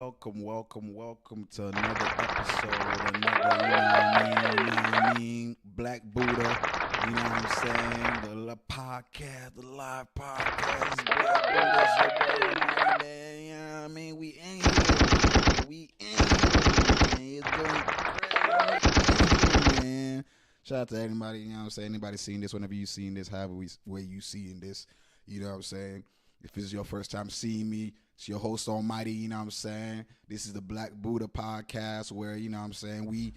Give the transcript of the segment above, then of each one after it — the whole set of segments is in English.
Welcome to another episode, another, you know what I mean, Black Buddha, you know what I'm saying, the live podcast, Black Buddha's your boy, man, you know what I mean, we in here, man, it's going crazy, man. Shout out to everybody, you know what I'm saying, anybody seeing this, whenever you seeing this, however way you seeing this, you know what I'm saying. If it's your first time seeing me, it's your host Almighty, you know what I'm saying? This is the Black Buddha podcast where, you know what I'm saying, we,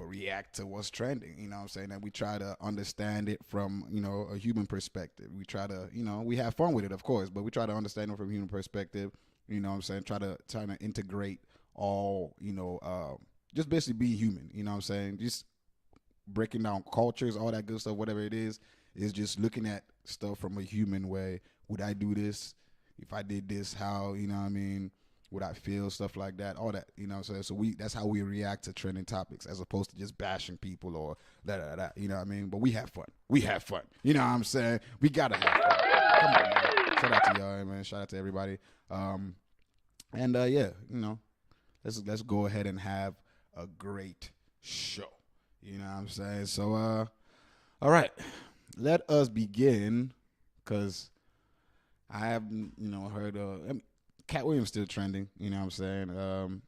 react to what's trending, you know what I'm saying? And we try to understand it from, a human perspective. We try to, we have fun with it, of course, but we try to understand it from a human perspective, you know what I'm saying? Trying to integrate all, just basically be human, you know what I'm saying? Just breaking down cultures, all that good stuff, whatever it is just looking at stuff from a human way. Would I do this? If I did this, how, you know what I mean, would I feel, stuff like that, all that, you know what I'm saying? So that's how we react to trending topics as opposed to just bashing people or that, you know what I mean? But we have fun. You know what I'm saying? We got to have fun. Come on, man. Shout out to y'all, man. Shout out to everybody. Yeah, let's go ahead and have a great show. You know what I'm saying? So, all right, let us begin because I have, heard Katt Williams still trending. You know what I'm saying?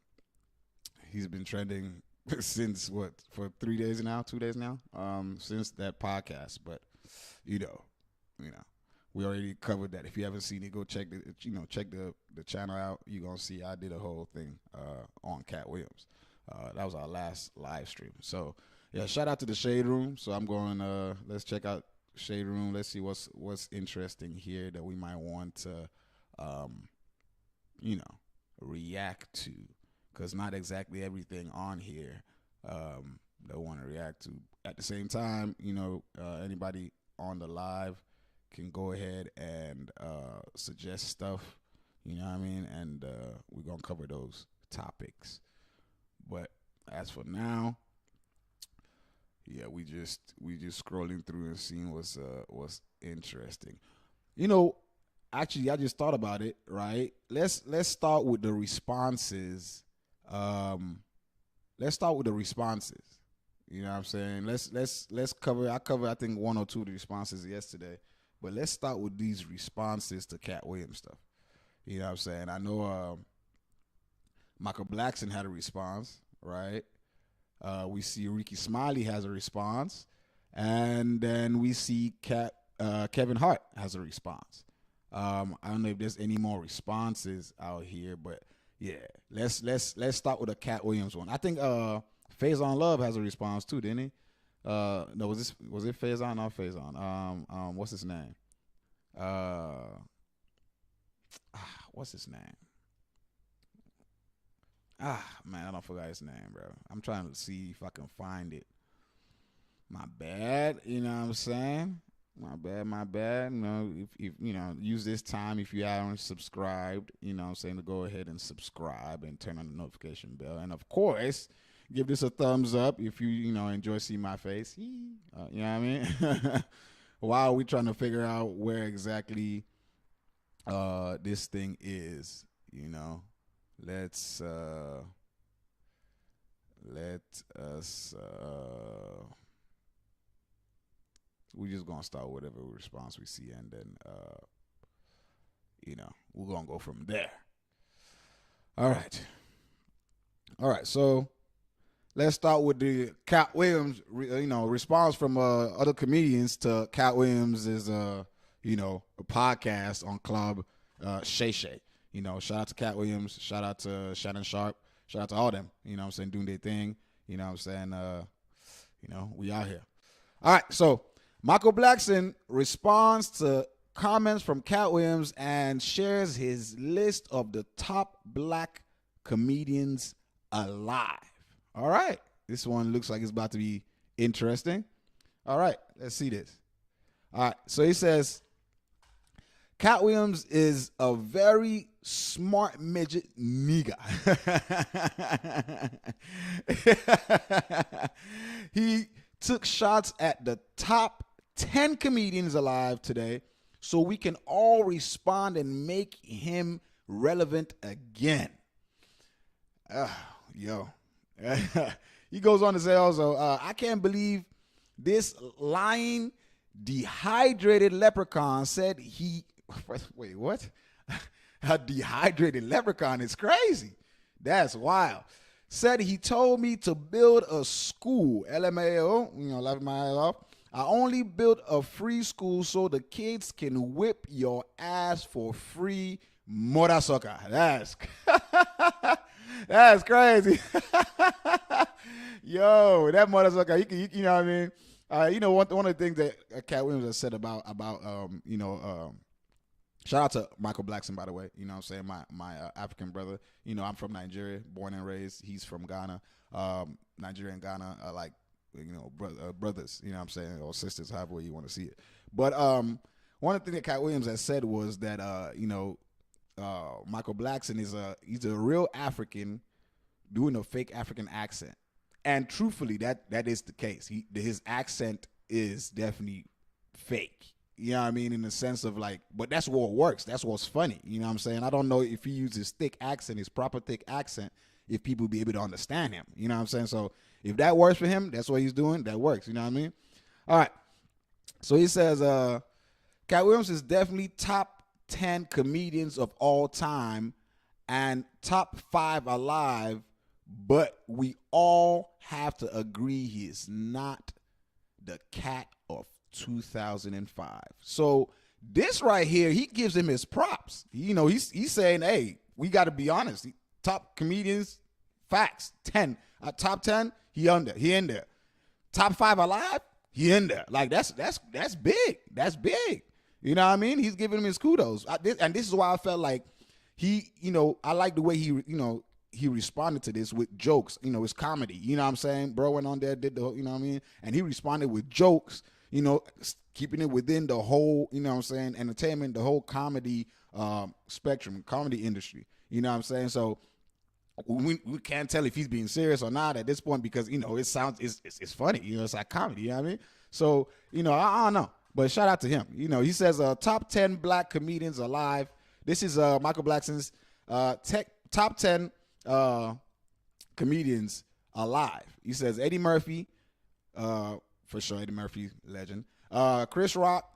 He's been trending since for 3 days now, 2 days now, since that podcast. But you know, we already covered that. If you haven't seen it, go check the channel out. You're gonna see I did a whole thing on Katt Williams. That was our last live stream. So yeah, shout out to the Shade Room. So I'm going. Let's check out Shade Room. Let's see what's interesting here that we might want to, react to, because not exactly everything on here they want to react to. At the same time, anybody on the live can go ahead and suggest stuff. You know what I mean, and we're gonna cover those topics. But as for now, yeah, we just scrolling through and seeing what's interesting. Actually, I just thought about it. Right? Let's start with the responses. Let's start with the responses. You know what I'm saying? Let's cover. I covered I think one or two of the responses yesterday, but let's start with these responses to Katt Williams stuff. You know what I'm saying? I know Micheal Blackson had a response, right? We see Rickey Smiley has a response, and then we see Kevin Hart has a response. I don't know if there's any more responses out here, but yeah, let's start with a Katt Williams one. I think Faison Love has a response too, didn't he? No, was it Faison? Not Faison. What's his name? What's his name? Man, I don't forget his name, bro. I'm trying to see if I can find it. My bad, you know what I'm saying? My bad. If use this time if you haven't subscribed, you know what I'm saying, to go ahead and subscribe and turn on the notification bell. And of course, give this a thumbs up if you enjoy seeing my face. You know what I mean? While we trying to figure out where exactly this thing is, let us we're just gonna start whatever response we see, and then we're gonna go from there. All right, so let's start with the Katt Williams response from other comedians to Katt Williams' a podcast on Club Shay Shay. Shout out to Katt Williams, shout out to Shannon Sharpe, shout out to all them, I'm saying, doing their thing. I'm saying, we out here. All right, so Micheal Blackson responds to comments from Katt Williams and shares his list of the top black comedians alive. All right, this one looks like it's about to be interesting. All right, let's see this. All right, so he says, Katt Williams is a very smart midget nigga. He took shots at the top 10 comedians alive today so we can all respond and make him relevant again. Yo. He goes on to say also, I can't believe this lying, dehydrated leprechaun said he. Wait, what? A dehydrated leprechaun is crazy. That's wild. Said he told me to build a school. LMAO, laughing my ass off. I only built a free school so the kids can whip your ass for free. Mora sucker. That's crazy. Yo, that mora sucker. You know what I mean? One of the things that Katt Williams has said about shout out to Micheal Blackson, by the way. You know what I'm saying? My African brother. I'm from Nigeria, born and raised. He's from Ghana. Nigeria and Ghana are like, brothers, you know what I'm saying, or sisters, however you want to see it. But one of the things that Katt Williams has said was that, Micheal Blackson he's a real African doing a fake African accent. And truthfully, that is the case. His accent is definitely fake. You know what I mean? In the sense of like, but that's what works. That's what's funny. You know what I'm saying? I don't know if he uses thick accent, his proper thick accent, if people be able to understand him. You know what I'm saying? So if that works for him, that's what he's doing. That works. You know what I mean? All right. So he says, Katt Williams is definitely top 10 comedians of all time and top 5 alive, but we all have to agree he is not the Katt of 2005. So this right here, he gives him his props. He's saying, hey, we got to be honest. Top comedians, facts, 10. Top 10, he in there. Top 5 alive, he in there. Like that's big. That's big. You know what I mean? He's giving him his kudos. And this is why I felt like I like the way he responded to this with jokes. His comedy. You know what I'm saying? Bro went on there, did the, you know what I mean? And he responded with jokes, keeping it within the whole, you know what I'm saying, entertainment, the whole comedy spectrum, comedy industry. You know what I'm saying? So we can't tell if he's being serious or not at this point because, it sounds, it's funny. It's like comedy. You know what I mean? So, I don't know. But shout out to him. He says top 10 black comedians alive. This is Micheal Blackson's top 10 comedians alive. He says Eddie Murphy, for sure, Eddie Murphy, legend. Chris Rock,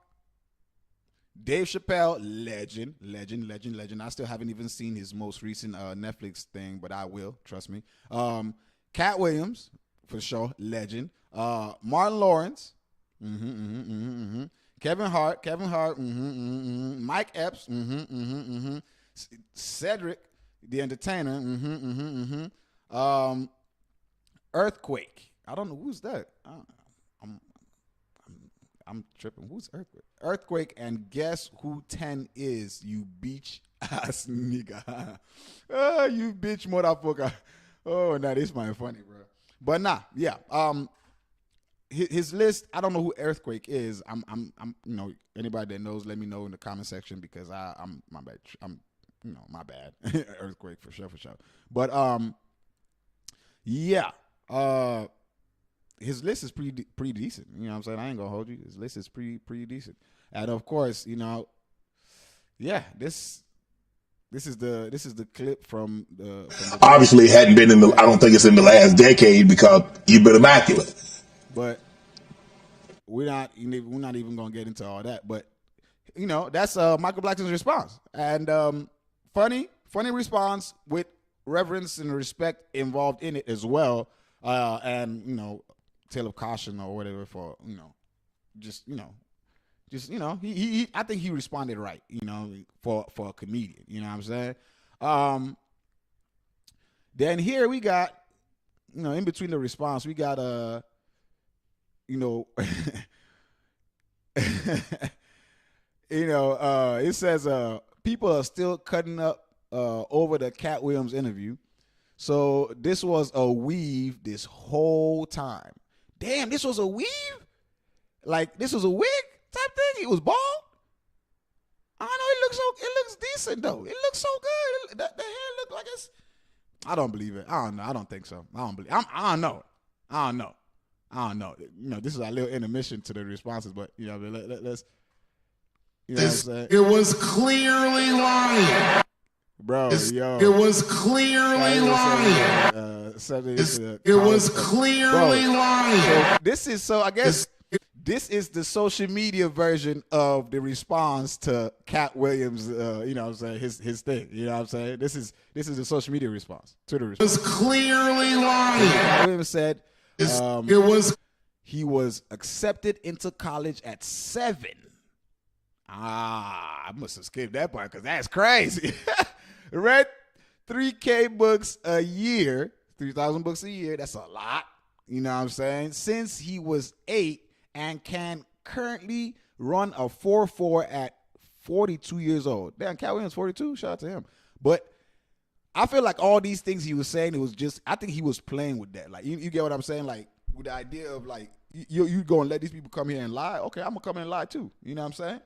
Dave Chappelle, legend. I still haven't even seen his most recent Netflix thing, but I will, trust me. Katt Williams, for sure, legend. Martin Lawrence, Kevin Hart, Mike Epps, Cedric, the Entertainer, Earthquake. I don't know who's that. I'm tripping. Who's Earthquake? Earthquake, and guess who 10 is, you bitch ass nigga. You bitch motherfucker. Oh, nah, this might funny, bro. But nah, yeah. His list, I don't know who Earthquake is. I'm anybody that knows, let me know in the comment section because I'm my bad. My bad. Earthquake for sure. But yeah. His list is pretty decent. You know what I'm saying? I ain't gonna hold you. His list is pretty decent. And of course, yeah, this is the clip from the obviously it hadn't been I don't think it's in the last decade because you've been immaculate. But we're not even gonna get into all that. But that's Micheal Blackson's response. And funny response with reverence and respect involved in it as well. And tale of caution or whatever for he I think he responded right, for a comedian, you know what I'm saying. Then here we got in between the response we got it says people are still cutting up over the Katt Williams interview. So this was a weave this whole time. Damn, this was a weave? Like this was a wig type thing? It was bald? I don't know, it looks decent though. It looks so good. The hair look like it's I don't believe it. I don't know. I don't think so. I don't know. This is a little intermission to the responses, but let's what I'm saying? It was clearly lying. Bro, yo. It was clearly lying. It was clearly lying. So this is I guess this is the social media version of the response to Katt Williams. You know what I'm saying, his thing. You know what I'm saying. This is the social media response to the response. It was clearly lying. Katt Williams said he was accepted into college at 7. I must have skipped that part because that's crazy. Read 3K books a year, 3,000 books a year. That's a lot. You know what I'm saying? Since he was 8 and can currently run a 4.4 at 42 years old. Damn, Katt Williams 42. Shout out to him. But I feel like all these things he was saying, it was just, I think he was playing with that. Like, you get what I'm saying? Like, with the idea of like, you going to let these people come here and lie? Okay, I'm going to come in and lie too. You know what I'm saying?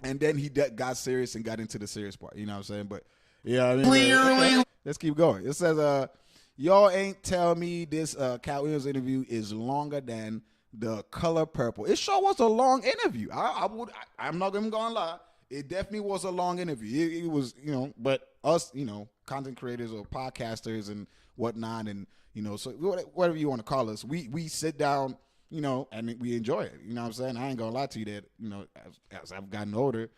And then he got serious and got into the serious part. You know what I'm saying? But, yeah, I mean, okay, let's keep going. It says, y'all ain't tell me this Katt Williams interview is longer than The Color Purple. It sure was a long interview. I'm not even going to lie. It definitely was a long interview. It was, you know, but us, you know, content creators or podcasters and whatnot, and, you know, so whatever you want to call us, we sit down, you know, and we enjoy it. You know what I'm saying? I ain't going to lie to you that, you know, as I've gotten older,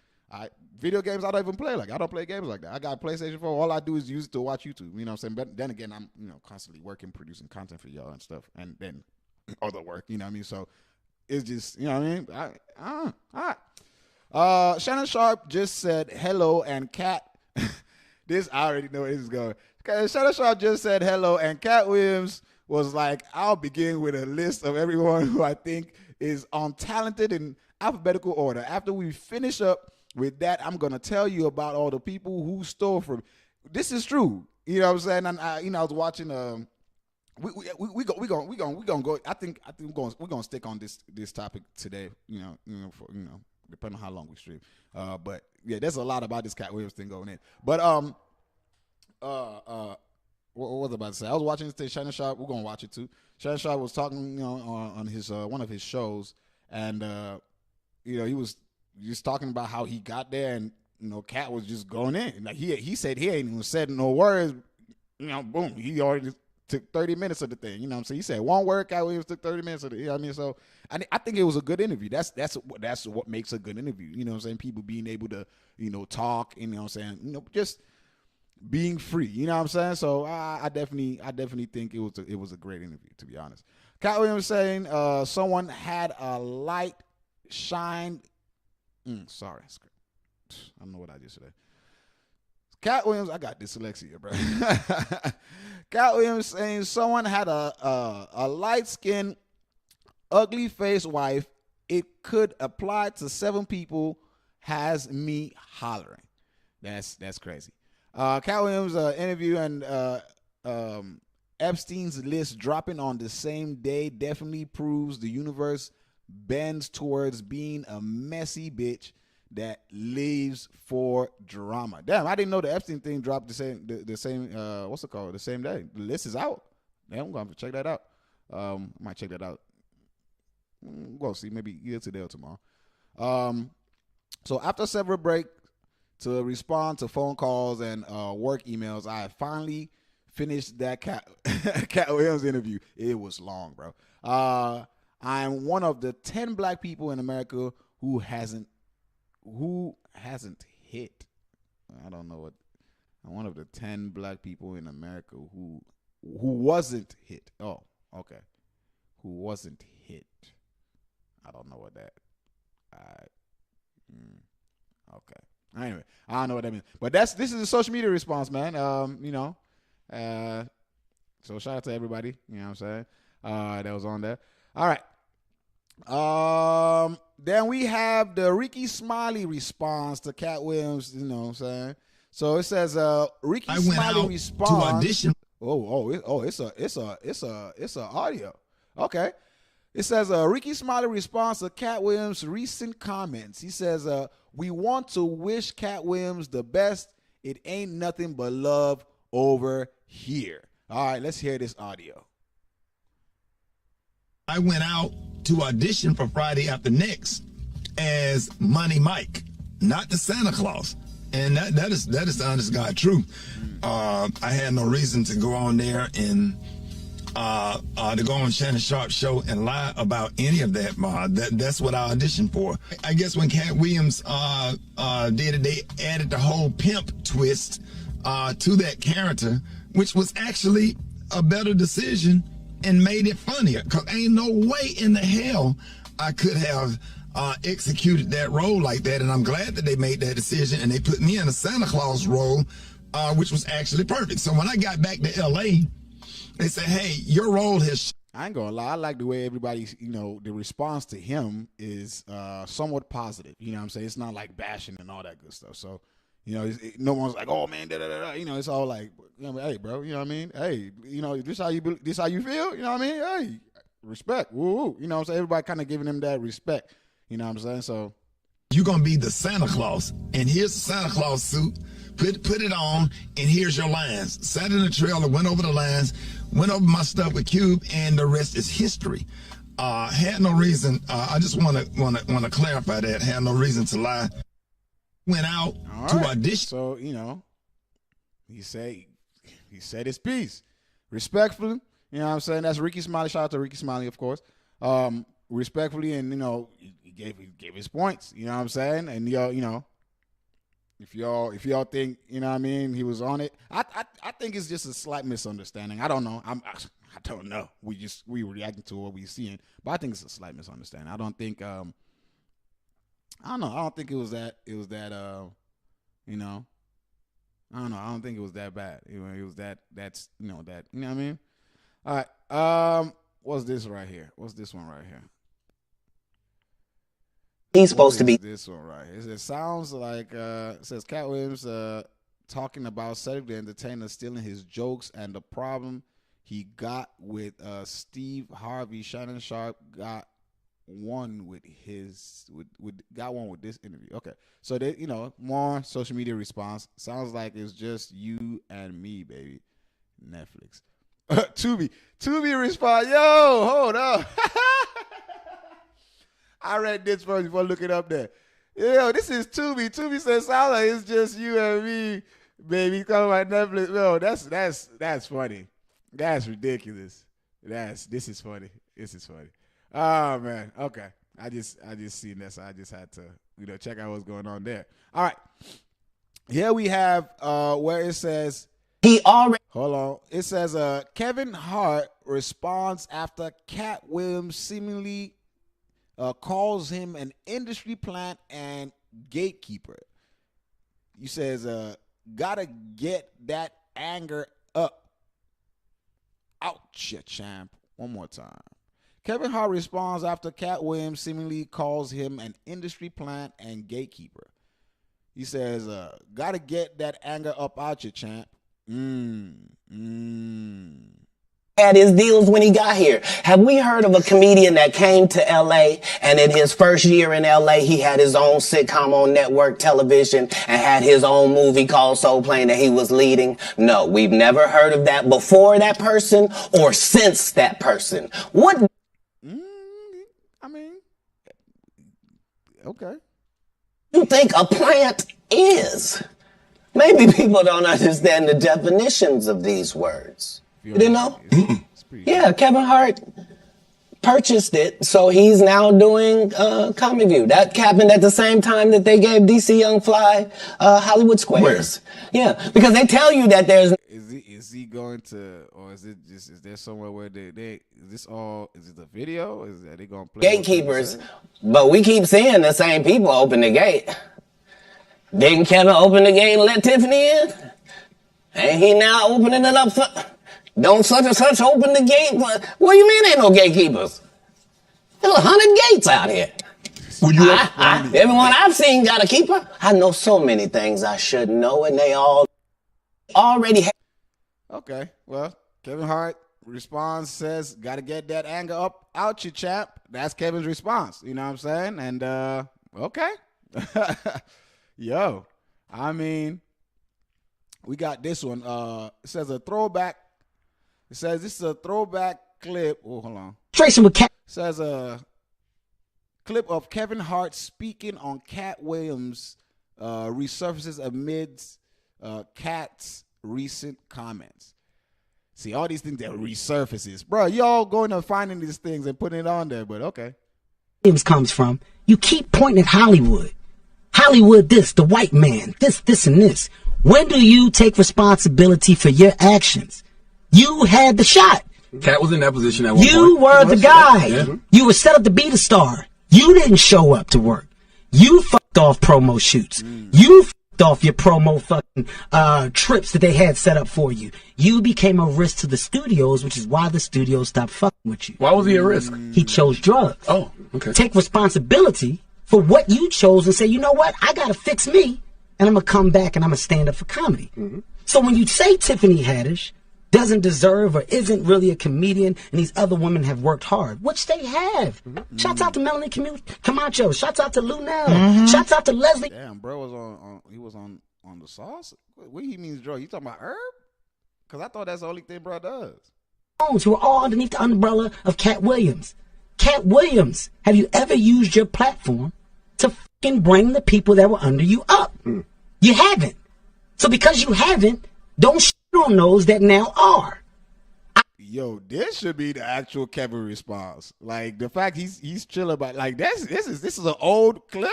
video games I don't even play. Like, I don't play games like that. I got a PlayStation 4. All I do is use it to watch YouTube. You know what I'm saying? But then again, I'm, you know, constantly working, producing content for y'all and stuff, and then other work. You know what I mean? So it's just, you know what I mean? All right. Shannon Sharpe just said hello, and Katt. This I already know where this is going. Shannon Sharpe just said hello, and Katt Williams was like, I'll begin with a list of everyone who I think is untalented in alphabetical order. After we finish up with that, I'm gonna tell you about all the people who stole from. This is true. You know what I'm saying? And I was watching. We gonna go. I think we're gonna stick on this topic today. You know, depending on how long we stream. But yeah, there's a lot about this Katt Williams thing going in. But what was I about to say? I was watching this thing. Shannon Sharpe. We're gonna watch it too. Shannon Sharpe was talking, you know, on his one of his shows, and you know, he was just talking about how he got there, and, you know, Katt was just going in. Like, he said he ain't even said no words. You know, boom, he already took 30 minutes of the thing. You know what I'm saying? He said one word, Katt Williams took 30 minutes of it. You know what I mean? So I think it was a good interview. That's what makes a good interview. You know what I'm saying? People being able to, you know, talk, you know what I'm saying? You know, just being free. You know what I'm saying? So I definitely think it was a great interview, to be honest. Katt Williams saying someone had a light shine. Sorry, I don't know what I just said. Katt Williams, I got dyslexia, bro. Katt Williams saying someone had a light-skinned, ugly-faced wife. It could apply to 7 people. Has me hollering. That's crazy. Katt Williams interview and Epstein's list dropping on the same day definitely proves the universe bends towards being a messy bitch that lives for drama. Damn, I didn't know the Epstein thing dropped the same what's it called? The same day. The list is out. Damn, I'm gonna have to check that out. Might check that out. We'll see, maybe either today or tomorrow. So after several breaks to respond to phone calls and work emails, I finally finished that Katt Williams interview. It was long, bro. I'm one of the 10 black people in America who hasn't hit. I don't know what. I'm one of the 10 black people in America who wasn't hit. Oh, okay. Who wasn't hit. I don't know what that. Okay. Anyway, I don't know what that means. But this is a social media response, man. You know. So shout out to everybody. You know what I'm saying? That was on there. All right. Then we have the Rickey Smiley response to Katt Williams. You know what I'm saying? So it says, Rickey Smiley response to audition. It's a audio. Okay. It says, Rickey Smiley responds to Katt Williams' recent comments. He says, we want to wish Katt Williams the best. It ain't nothing but love over here. All right, let's hear this audio. I went out to audition for Friday After Next as Money Mike, not the Santa Claus. And that is the honest God truth. I had no reason to go on there and to go on Shannon Sharpe's show and lie about any of that. That's what I auditioned for. I guess when Katt Williams did it, they added the whole pimp twist to that character, which was actually a better decision and made it funnier. Cause ain't no way in the hell I could have executed that role like that. And I'm glad that they made that decision and they put me in a Santa Claus role, which was actually perfect. So when I got back to LA, they said, hey, your role has... I ain't gonna lie. I like the way everybody's, the response to him is somewhat positive. You know what I'm saying? It's not like bashing and all that good stuff. So, no one's like, oh man, da da da. It's all like, hey, bro, you know what I mean? Hey, this how you feel? You know what I mean? Hey, respect. Woo woo. You know what I'm saying? Everybody kind of giving him that respect. You know what I'm saying? So you're gonna be the Santa Claus, and here's the Santa Claus suit. Put it on, and here's your lines. Sat in the trailer, went over the lines, went over my stuff with Cube, and the rest is history. Had no reason. I just want to clarify that. Had no reason to lie. Went out to audition. So he said his piece respectfully. You know what I'm saying? That's Rickey Smiley. Shout out to Rickey Smiley, of course. Respectfully, and he gave his points. You know what I'm saying? And if y'all think, you know what I mean, he was on it, I think it's just a slight misunderstanding. I don't know. I don't know. We reacting to what we seeing, but I think it's a slight misunderstanding. I don't think I don't know. I don't think it was that I don't know. I don't think it was that bad. It was that you know what I mean? All right. What's this right here? What's this one right here? He's supposed to be this one right here. It sounds like it says Katt Williams talking about Cedric the Entertainer stealing his jokes and the problem he got with Steve Harvey. Shannon Sharpe got one with this interview. Okay, so they more social media response. Sounds like it's just you and me, baby. Netflix. Tubi respond. Yo, hold up. I read this first before looking up there. Yo, this is Tubi. Tubi says, sound like it's just you and me, baby. Talking about Netflix. No, that's funny. That's ridiculous. This is funny. This is funny. Oh man. Okay. I just seen that, so I just had to check out what's going on there. All right. Here we have where it says hold on. It says Kevin Hart responds after Katt Williams seemingly calls him an industry plant and gatekeeper. He says, gotta get that anger up. Ouch, champ. One more time. Kevin Hart responds after Katt Williams seemingly calls him an industry plant and gatekeeper. He says, gotta get that anger up out you, champ. Had his deals when he got here. Have we heard of a comedian that came to LA and in his first year in LA, he had his own sitcom on network television and had his own movie called Soul Plane that he was leading? No, we've never heard of that before that person or since that person. What? I mean, okay. You think a plant is? Maybe people don't understand the definitions of these words. You didn't know? Yeah, Kevin Hart purchased it, so he's now doing Comic View. That happened at the same time that they gave DC Young Fly Hollywood Squares. Where? Yeah, because they tell you that there's... Is he going to, or is it just, is there somewhere where is this all, is it the video? Are they going to play? Gatekeepers, but we keep seeing the same people open the gate. Didn't Kevin open the gate and let Tiffany in? Ain't he now opening it up for... Don't such and such open the gate? What do you mean ain't no gatekeepers? There's 100 gates out here. Everyone I've seen got a keeper. I know so many things I should know, and they all already have. Okay, well, Kevin Hart responds, says, got to get that anger up out you, chap. That's Kevin's response. You know what I'm saying? And, okay. Yo, I mean, we got this one. It says a throwback. It says this is a throwback clip. Oh, hold on. Tracing with Cat. Says a clip of Kevin Hart speaking on Katt Williams' resurfaces amidst Katt's recent comments. See, all these things that resurfaces. Bro, y'all going to finding these things and putting it on there, but okay. Comes from, you keep pointing at Hollywood. Hollywood this, the white man, this, and this. When do you take responsibility for your actions? You had the shot. Katt was in that position at one point. You were the guy. Yeah. You were set up to be the star. You didn't show up to work. You fucked off promo shoots. You fucked off your promo fucking trips that they had set up for you. You became a risk to the studios, which is why the studios stopped fucking with you. Why was he a risk? He chose drugs. Oh, okay. Take responsibility for what you chose and say, you know what? I gotta fix me, and I'm gonna come back and I'm gonna stand up for comedy. So when you say Tiffany Haddish doesn't deserve or isn't really a comedian and these other women have worked hard, which they have. Shouts out to Melanie Camacho. Shouts out to Lunel. Shouts out to Leslie. Damn, bro was on the sauce. What he means drug? You talking about herb? Because I thought that's the only thing bro does. Who are all underneath the umbrella of Katt Williams. Katt Williams, have you ever used your platform to fucking bring the people that were under you up? You haven't. So because you haven't, don't shit on those that now are. Yo, this should be the actual Kevin response. Like the fact he's chilling about like this is an old clip.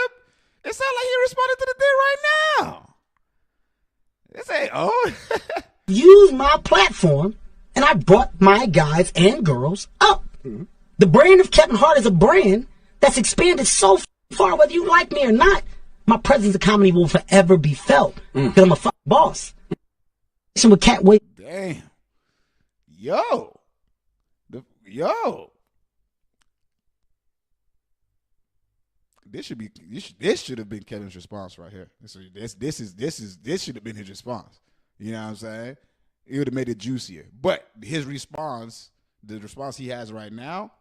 It sounds like he responded to the thing right now. This ain't old. Use my platform, and I brought my guys and girls up. The brand of Kevin Hart is a brand that's expanded so far, whether you like me or not. My presence in comedy will forever be felt because I'm a fucking boss. With Katt Williams. Damn. Yo. This should have been Kevin's response right here. This should have been his response. You know what I'm saying? It would have made it juicier. But his response, the response he has right now,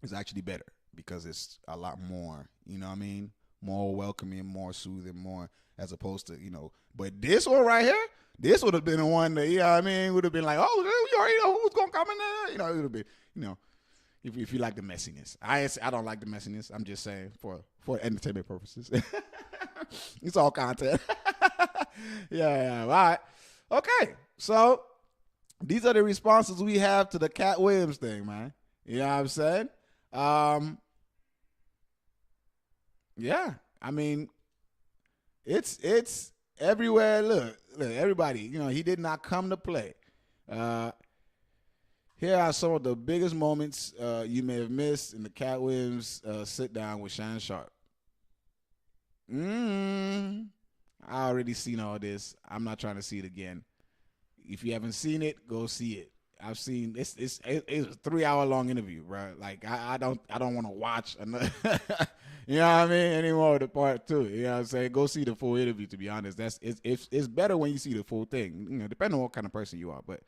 is actually better because it's a lot more, you know what I mean? More welcoming, more soothing, more as opposed to, but this one right here, this would have been the one that, you know what I mean, would have been like, oh, you already know who's going to come in there. It would have been, if you like the messiness. I don't like the messiness. I'm just saying for entertainment purposes. It's all content. Yeah. All right. Okay. So these are the responses we have to the Katt Williams thing, man. You know what I'm saying? Yeah. I mean, it's everywhere. Look, everybody, he did not come to play. Here are some of the biggest moments you may have missed in the Katt Williams sit down with Shannon Sharpe. I already seen all this. I'm not trying to see it again. If you haven't seen it, go see it. I've seen it's a 3-hour-long interview, bro. Like I don't want to watch another, you know what I mean, anymore of the part 2. You know what I'm saying? Go see the full interview. To be honest, it's better when you see the full thing. Depending on what kind of person you are. But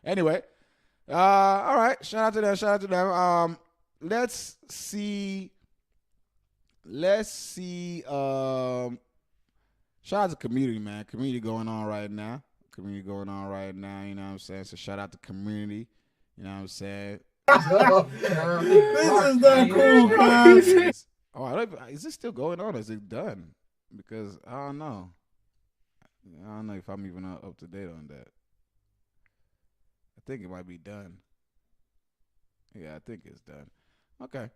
anyway, all right. Shout out to them. Let's see. Shout out to community, man. Community going on right now. You know what I'm saying? So shout out to community. You know what I'm saying? This is not cool, guys. Is this still going on or is it done? Because I don't know. I don't know if I'm even up to date on that. I think it might be done. Yeah, I think it's done. Okay.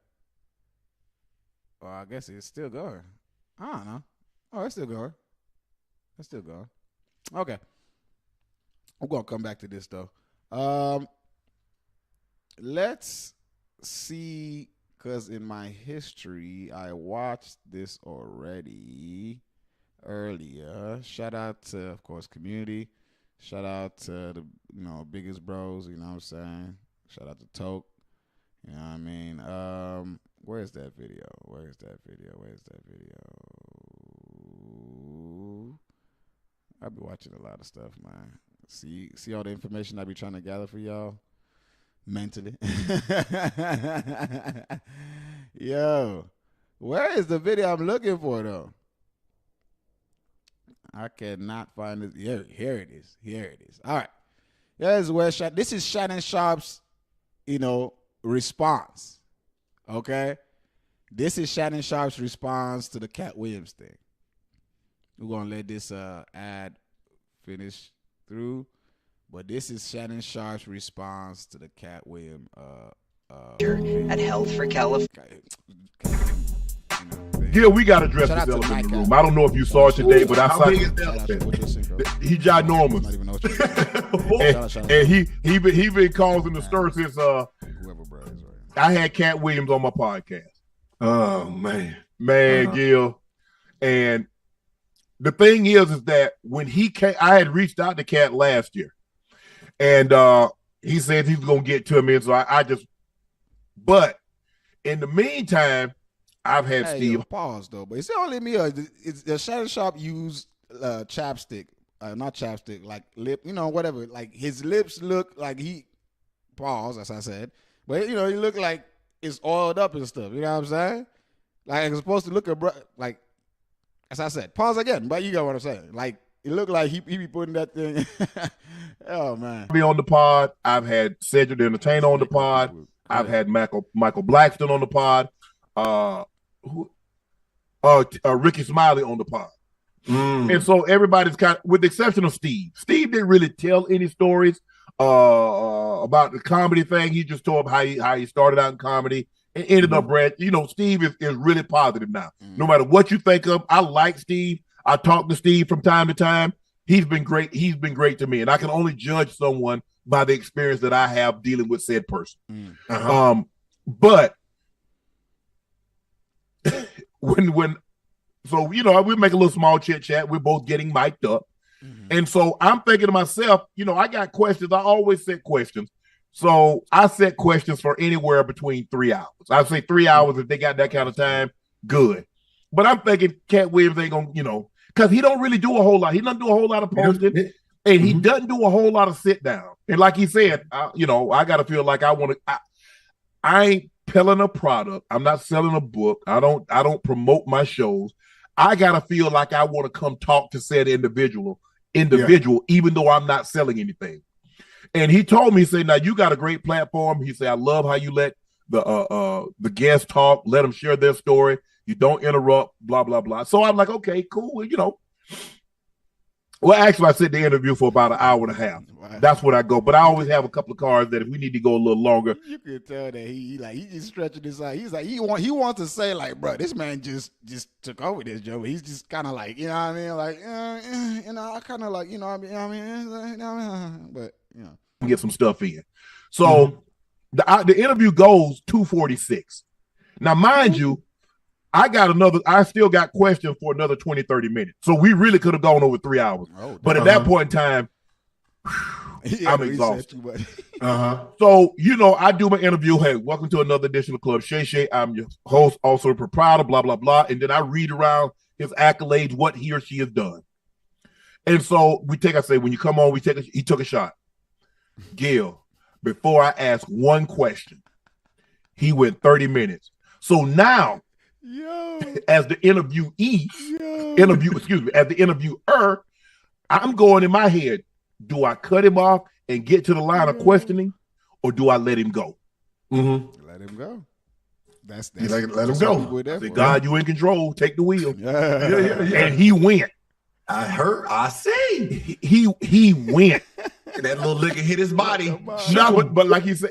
Well, I guess it's still going. I don't know. Oh, it's still going. Okay. I'm going to come back to this, though. Let's see, because in my history, I watched this already earlier. Shout out to, of course, community. Shout out to the, biggest bros, you know what I'm saying? Shout out to Toke. You know what I mean? Where's that video? I've been watching a lot of stuff, man. See all the information I be trying to gather for y'all mentally. Yo, where is the video I'm looking for, though? I cannot find it. Here it is. All right. This is Shannon Sharpe's, response. Okay? This is Shannon Sharpe's response to the Katt Williams thing. We're gonna let this ad finish through, but this is Shannon Sharpe's response to the Katt Williams at Health for California. Yeah, we got to address this elephant in the room. I don't know if you saw it today, but I saw it. He ginormous. And he been causing the stir since I had Katt Williams on my podcast. Oh, man. Gil. And the thing is that when he came, I had reached out to Katt last year. And he said he was going to get to me. And so but in the meantime, I've had Steve. Pause though, but it's only me. Does Shannon Sharpe use chapstick? Not chapstick, like lip. Whatever. Like his lips look like he pause, as I said. But he look like it's oiled up and stuff. You know what I'm saying? Like it's supposed to look like, as I said. Pause again, but you got what I'm saying. Like it looked like he be putting that thing. Oh man. Be on the pod. I've had Cedric the Entertainer on the pod. I've had Micheal Blackson on the pod. Rickey Smiley on the pod. And so everybody's kind of, with the exception of Steve. Steve didn't really tell any stories about the comedy thing. He just told how he started out in comedy and ended up Steve is really positive now. No matter what you think of, I like Steve. I talk to Steve from time to time. He's been great. He's been great to me. And I can only judge someone by the experience that I have dealing with said person. But we make a little small chit chat. We're both getting mic'd up. And so I'm thinking to myself, I got questions. I always set questions. So I set questions for anywhere between 3 hours. I say 3 hours if they got that kind of time, good. But I'm thinking Katt Williams ain't gonna, because he don't really do a whole lot. He doesn't do a whole lot of posting, and he doesn't do a whole lot of sit down. And like he said, I gotta feel like I want to. I ain't peddling a product. I'm not selling a book. I don't promote my shows. I gotta feel like I want to come talk to said individual, even though I'm not selling anything. And he told me, he said, now you got a great platform. He said, I love how you let the guests talk, let them share their story. You don't interrupt, blah, blah, blah. So I'm like, okay, cool. Well, actually, I set the interview for about an hour and a half. Wow. That's what I go. But I always have a couple of cards that if we need to go a little longer. You can tell that he just stretching this out. He's like, he wants to say, like, bro, this man just took over this joke. He's just kind of like, you know what I mean? Like, I kind of like, but, Get some stuff in. So the interview goes 2:46. Now, mind you, I still got questions for another 20, 30 minutes. So we really could have gone over 3 hours. But at that point in time, I'm exhausted. So, I do my interview. Hey, welcome to another edition of Club Shay Shay. I'm your host, also proprietor, blah, blah, blah. And then I read around his accolades, what he or she has done. And so when you come on, he took a shot. Gil, before I ask one question, he went 30 minutes. So now, as the as the interviewer, I'm going in my head, do I cut him off and get to the line of questioning, or do I let him go? Let him go. That's let him go. Say, God, you in control. Take the wheel. And he went. I see. He went. That little liquor hit his body. No, but like he said,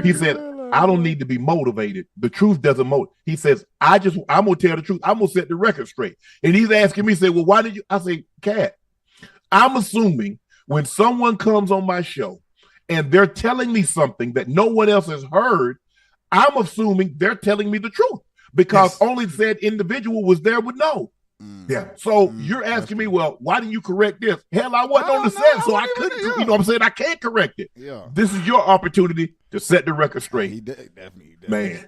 he said, I don't need to be motivated. The truth doesn't motivate. He says, I'm gonna tell the truth. I'm gonna set the record straight. And he's asking me, say, well, why did you? I say, Katt, I'm assuming when someone comes on my show and they're telling me something that no one else has heard, I'm assuming they're telling me the truth because only said individual was there would know. So you're asking me, well, why didn't you correct this? Hell, I wasn't on the set, so I couldn't. You know what I'm saying? I can't correct it. This is your opportunity to set the record straight. He definitely. Man.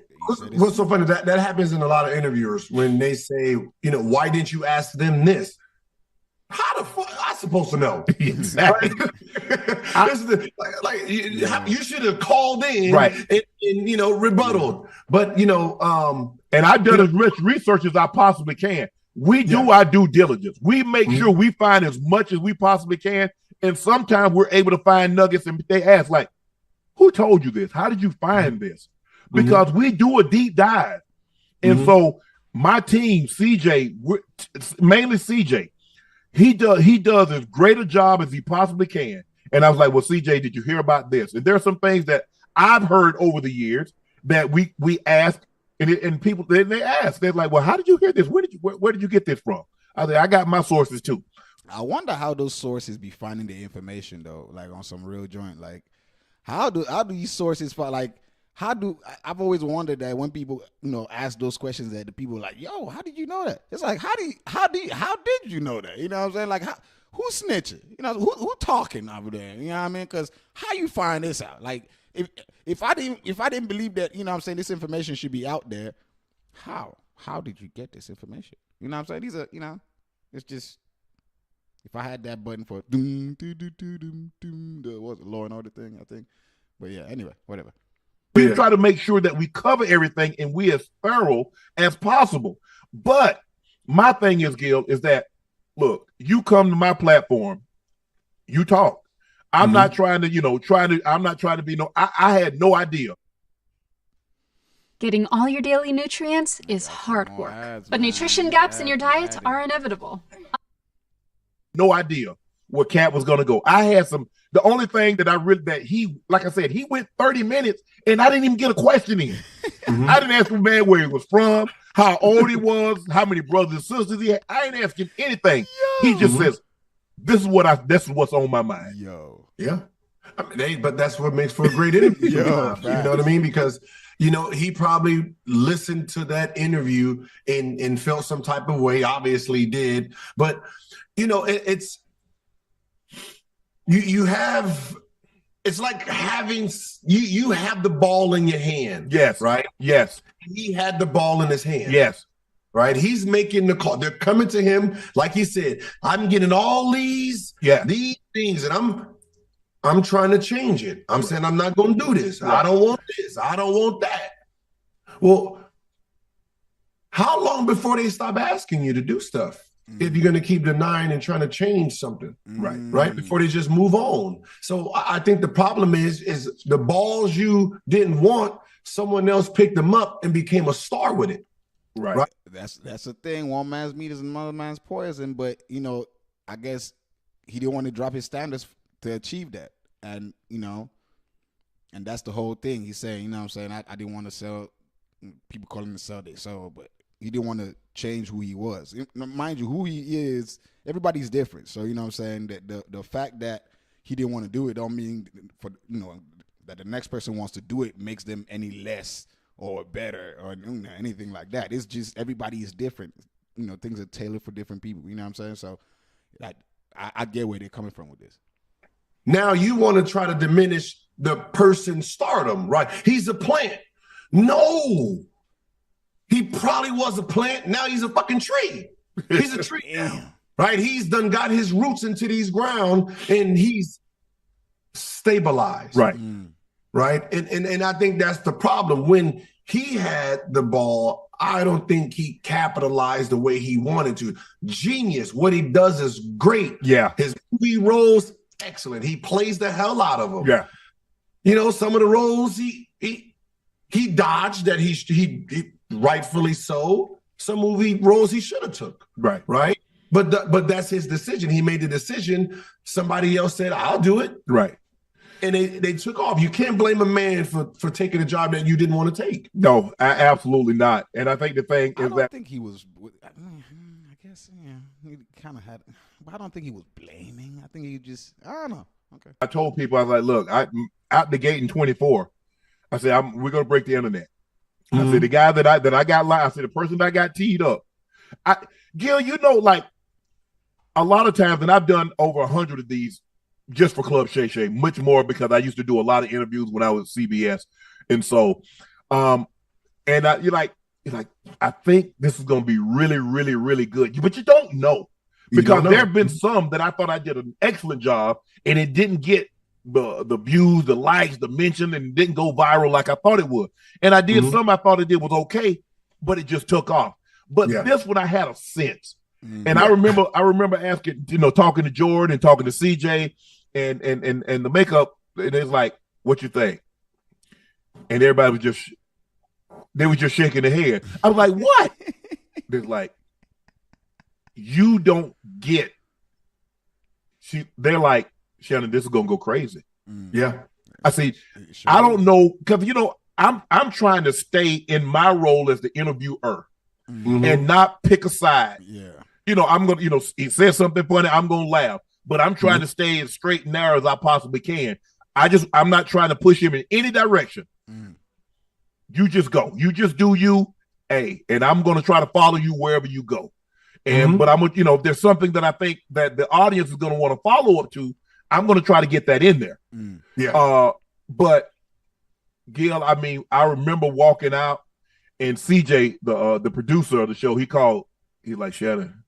What's so funny that happens in a lot of interviewers when they say, why didn't you ask them this? How the fuck I supposed to know? Exactly. You should have called in, and rebutted. But and I've done as much research as I possibly can. We do our due diligence. We make sure we find as much as we possibly can. And sometimes we're able to find nuggets and they ask, like, who told you this? How did you find this? Because we do a deep dive. And so my team, CJ, mainly CJ, he does as great a job as he possibly can. And I was like, well, CJ, did you hear about this? And there are some things that I've heard over the years that we ask, and people they ask, they're like, well, how did you hear this? Where did you get this from? I got my sources too. I wonder how those sources be finding the information though, like on some real joint. Like, how do these sources find? Like, I've always wondered that when people ask those questions, that the people are like, yo, how did you know that? It's like, how did you know that? You know what I'm saying? Like, who's snitching? Who talking over there? You know what I mean? Because how you find this out? Like, if I didn't believe that, you know what I'm saying, this information should be out there, how did you get this information? You know what I'm saying? These are, it's just, if I had that button for doom, the Law and Order thing, I think. But yeah, anyway, whatever. We try to make sure that we cover everything and we as thorough as possible. But my thing is, Gil, is that, look, you come to my platform, you talk. I'm not trying to, I'm not trying to be I had no idea. Getting all your daily nutrients is hard work, but nutrition gaps in your diet are inevitable. No idea where Katt was going to go. I had the only thing that like I said, he went 30 minutes and I didn't even get a question in. I didn't ask him, man, where he was from, how old he was, how many brothers and sisters he had. I didn't ask him anything. He just says, this is what's on my mind. Yeah. I mean, but that's what makes for a great interview. You know what I mean? Because, he probably listened to that interview and felt some type of way, obviously did. But, it's like having, you have the ball in your hand. Yes. Right? Yes. He had the ball in his hand. Yes. Right? He's making the call. They're coming to him. Like he said, I'm getting all these things, and I'm trying to change it. I'm saying I'm not going to do this. I don't want this. I don't want that. Well, how long before they stop asking you to do stuff? If you're going to keep denying and trying to change something, right? Before they just move on. So I think the problem is the balls you didn't want, someone else picked them up and became a star with it. Right. That's the thing. One man's meat is another man's poison. But I guess he didn't want to drop his standards to achieve that, and and that's the whole thing. He's saying, I didn't want to sell. People call him to sell their soul, but he didn't want to change who he was. Mind you, who he is, everybody's different. So that the fact that he didn't want to do it don't mean for that the next person wants to do it makes them any less or better or anything like that. It's just everybody is different. Things are tailored for different people. You know what I'm saying? So I get where they're coming from with this. Now you want to try to diminish the person's stardom, right? He's a plant. No. He probably was a plant. Now he's a fucking tree. He's a tree now, right? He's got his roots into these ground and he's stabilized. Right. Right. And I think that's the problem. When he had the ball, I don't think he capitalized the way he wanted to. Genius. What he does is great. Yeah. His movie roles, excellent. He plays the hell out of them. Yeah. Some of the roles he dodged that he rightfully so. Some movie roles he should have took. Right. But that's his decision. He made the decision. Somebody else said, I'll do it. Right. And they took off. You can't blame a man for taking a job that you didn't want to take. No, absolutely not. And I think the thing is I think he was, I guess, he kind of had, but I don't think he was blaming. I think he just, I don't know. Okay. I told people, I was like, look, out the gate in 24, I said, we're going to break the internet. I said, the guy that I got live, I said, the person that I got teed up. Gil, like a lot of times, and I've done over 100 of these just for Club Shay Shay, much more because I used to do a lot of interviews when I was at CBS. And so, you're like, I think this is going to be really, really, really good. But you don't know because there have been some that I thought I did an excellent job and it didn't get the views, the likes, the mention, and didn't go viral like I thought it would. And I did some I thought it did was okay, but it just took off. But this one I had a sense. And I remember asking, talking to Jordan and talking to CJ and the makeup, and it's like, what you think? And everybody was just shaking their head. I was like, what? There's like, you don't get. They're like, Shannon, this is gonna go crazy. Yeah. I see. Sure I don't know, because I'm trying to stay in my role as the interviewer and not pick a side. Yeah. I'm gonna, he says something funny, I'm gonna laugh. But I'm trying to stay as straight and narrow as I possibly can. I'm not trying to push him in any direction. You just go. You just do you, and I'm gonna try to follow you wherever you go. And but I'm if there's something that I think that the audience is gonna want to follow up to, I'm gonna try to get that in there. Yeah. But Gil, I remember walking out and CJ, the producer of the show, he's like, Shannon,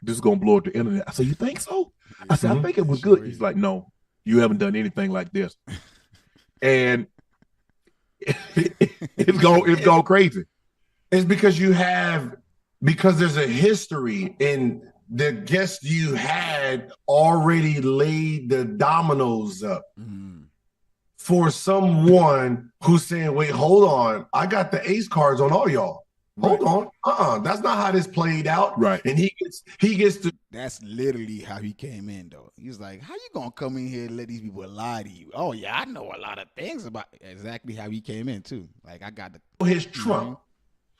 this is gonna blow up the internet. I said, you think so? I said, I think it was good. He's like, no, you haven't done anything like this. And it's gone crazy. It's because there's a history, and the guest you had already laid the dominoes up for someone who's saying, wait, hold on, I got the ace cards on all y'all. Hold on. That's not how this played out. Right. And he gets to. That's literally how he came in, though. He was like, how you going to come in here and let these people lie to you? Oh, yeah, I know a lot of things about exactly how he came in, too. Like, I got his trump.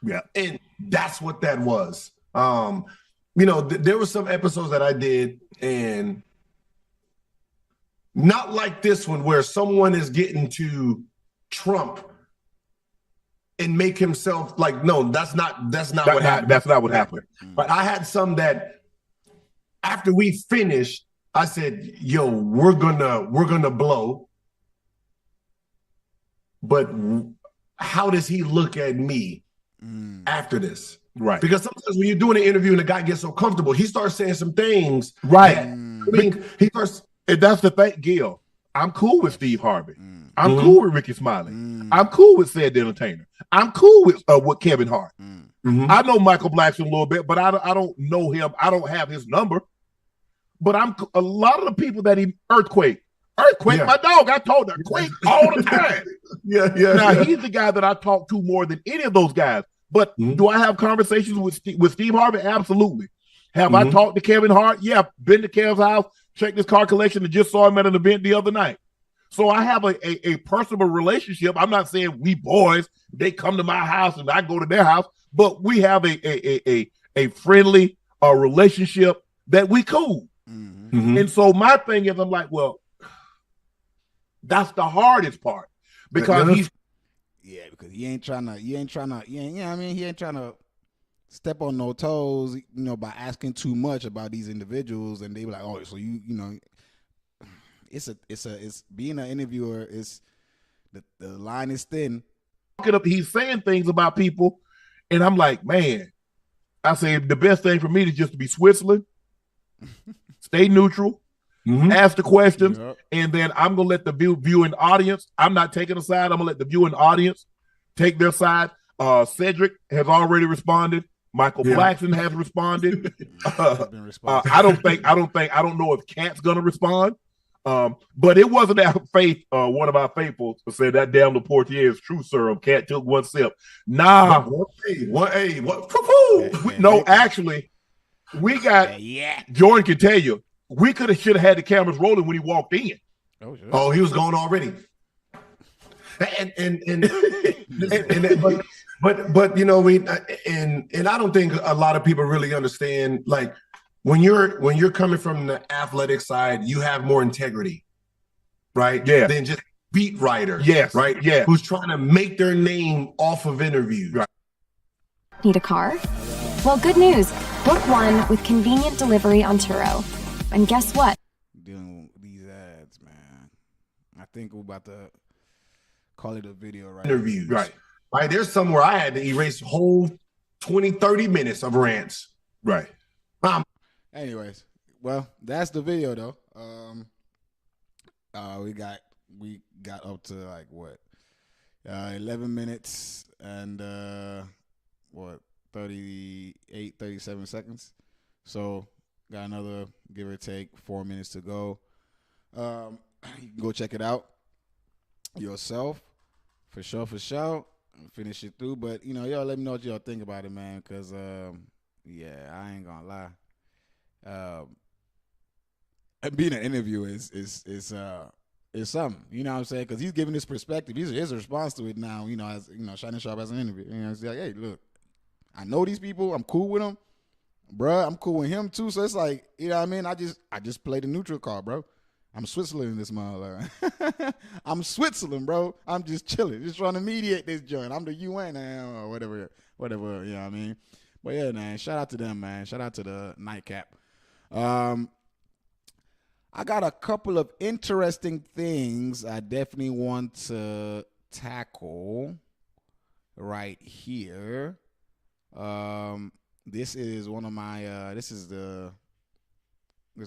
Yeah. And that's what that was. There were some episodes that I did, and not like this one where someone is getting to Trump and make himself like, no, that's not what happened. That's not what happened. But I had some that after we finished, I said, yo, we're gonna blow. But how does he look at me after this? Right. Because sometimes when you're doing an interview and the guy gets so comfortable, he starts saying some things. Right. He starts. And that's the thing, Gil. I'm cool with Steve Harvey. I'm cool with Rickey Smiley. I'm cool with Said the Entertainer. I'm cool with Kevin Hart. I know Micheal Blackson a little bit, but I don't know him. I don't have his number. But a lot of the people that Earthquake, my dog. I told her Quake all the time. Now he's the guy that I talk to more than any of those guys. But do I have conversations with Steve Harvey? Absolutely. Have I talked to Kevin Hart? Yeah, been to Kev's house, checked his car collection, and just saw him at an event the other night. So I have a personal relationship. I'm not saying we boys, they come to my house and I go to their house, but we have a friendly relationship that we cool. And so my thing is, I'm like, well, that's the hardest part because because he ain't trying to step on no toes, by asking too much about these individuals, and they be like, oh, so it's being an interviewer is the line is thin. He's saying things about people, and I'm like, man, I say the best thing for me is just to be Switzerland, stay neutral, ask the questions, and then I'm gonna let the viewing audience. I'm not taking a side. I'm gonna let the viewing audience take their side. Cedric has already responded. Micheal Blackson has responded. I don't know if Katt's gonna respond. But it wasn't that Faith, one of our faithfuls said that damn Laportier is true, sir. Katt took one sip. Nah. No, actually, we got Jordan can tell you, we should have had the cameras rolling when he walked in. Oh, he was gone already. But I don't think a lot of people really understand, like, when you're coming from the athletic side, you have more integrity, right? Yeah. Than just beat writer. Yes. Right? Yeah. Who's trying to make their name off of interviews. Right. Need a car? Well, good news. Book one with convenient delivery on Turo. And guess what? Dealing with these ads, man. I think we're about to call it a video, right? Interviews. Right. There's somewhere I had to erase whole 20, 30 minutes of rants. Right. Anyways, well, that's the video though. We got up to like what, 11 minutes and 37 seconds. So got another give or take 4 minutes to go. You can go check it out yourself for sure. finish it through. But y'all let me know what y'all think about it, man. Cause yeah, I ain't gonna lie. Being an interviewer is something. You know what I'm saying? Because he's giving his perspective. His response to it now. As Shannon Sharpe as an interview. It's like, hey, look, I know these people. I'm cool with them, bruh. I'm cool with him too. So it's like, you know what I mean? I just play the neutral card, bro. I'm Switzerland in this motherfucker. I'm Switzerland, bro. I'm just chilling, just trying to mediate this joint. I'm the UN or whatever. You know what I mean? But yeah, man. Shout out to them, man. Shout out to the Nightcap. I got a couple of interesting things I definitely want to tackle right here. This is one of my this is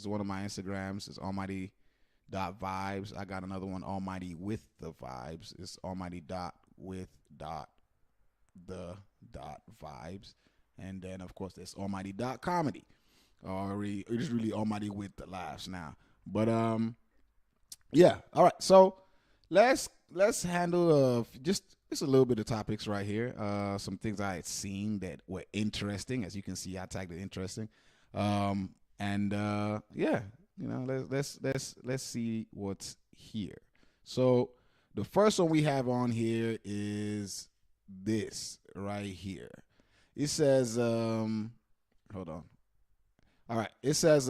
one of my Instagrams. It's almighty.vibes. I got another one, almighty with the vibes. It's almighty.with.the.vibes. And then of course there's almighty.comedy. It is really almighty with the laughs now. But yeah. All right. So let's handle just a little bit of topics right here. Some things I had seen that were interesting. As you can see, I tagged it interesting. And yeah, let's see what's here. So the first one we have on here is this right here. It says hold on. All right. It says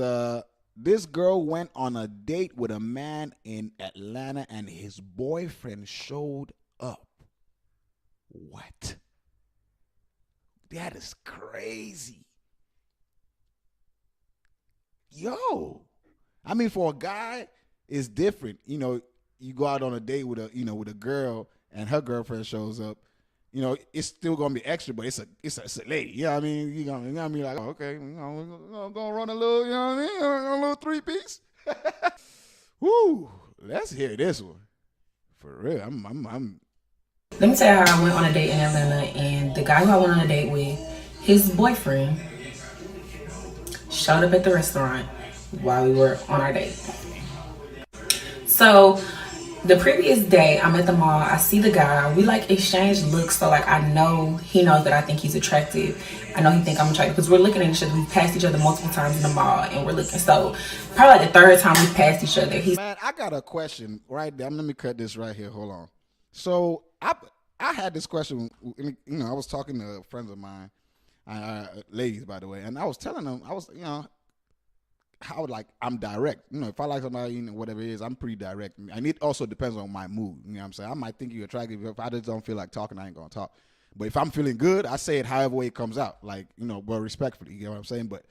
this girl went on a date with a man in Atlanta and his boyfriend showed up. What? That is crazy. Yo. I mean, for a guy, it's different. You go out on a date with a girl and her girlfriend shows up. It's still gonna be extra, but it's a lady. You know what I mean? You're gonna be like, oh, okay, we're gonna run a little, you know what I mean? A little 3-piece. Woo! Let's hear this one. For real, I'm. Let me tell you how I went on a date in Atlanta, and the guy who I went on a date with, his boyfriend showed up at the restaurant while we were on our date. So the previous day, I'm at the mall. I see the guy. We exchange looks, so I know he knows that I think he's attractive. I know he think I'm attractive because we're looking at each other. We've passed each other multiple times in the mall, and we're looking. So probably the third time we've passed each other. Man, I got a question right there. Let me cut this right here. Hold on. So I had this question. I was talking to friends of mine, ladies, by the way, and I was telling them, how I'm direct. If I like somebody, whatever it is, I'm pretty direct. And it also depends on my mood. You know what I'm saying? I might think you're attractive. If I just don't feel like talking, I ain't gonna talk. But if I'm feeling good, I say it however way it comes out. But respectfully, you know what I'm saying? But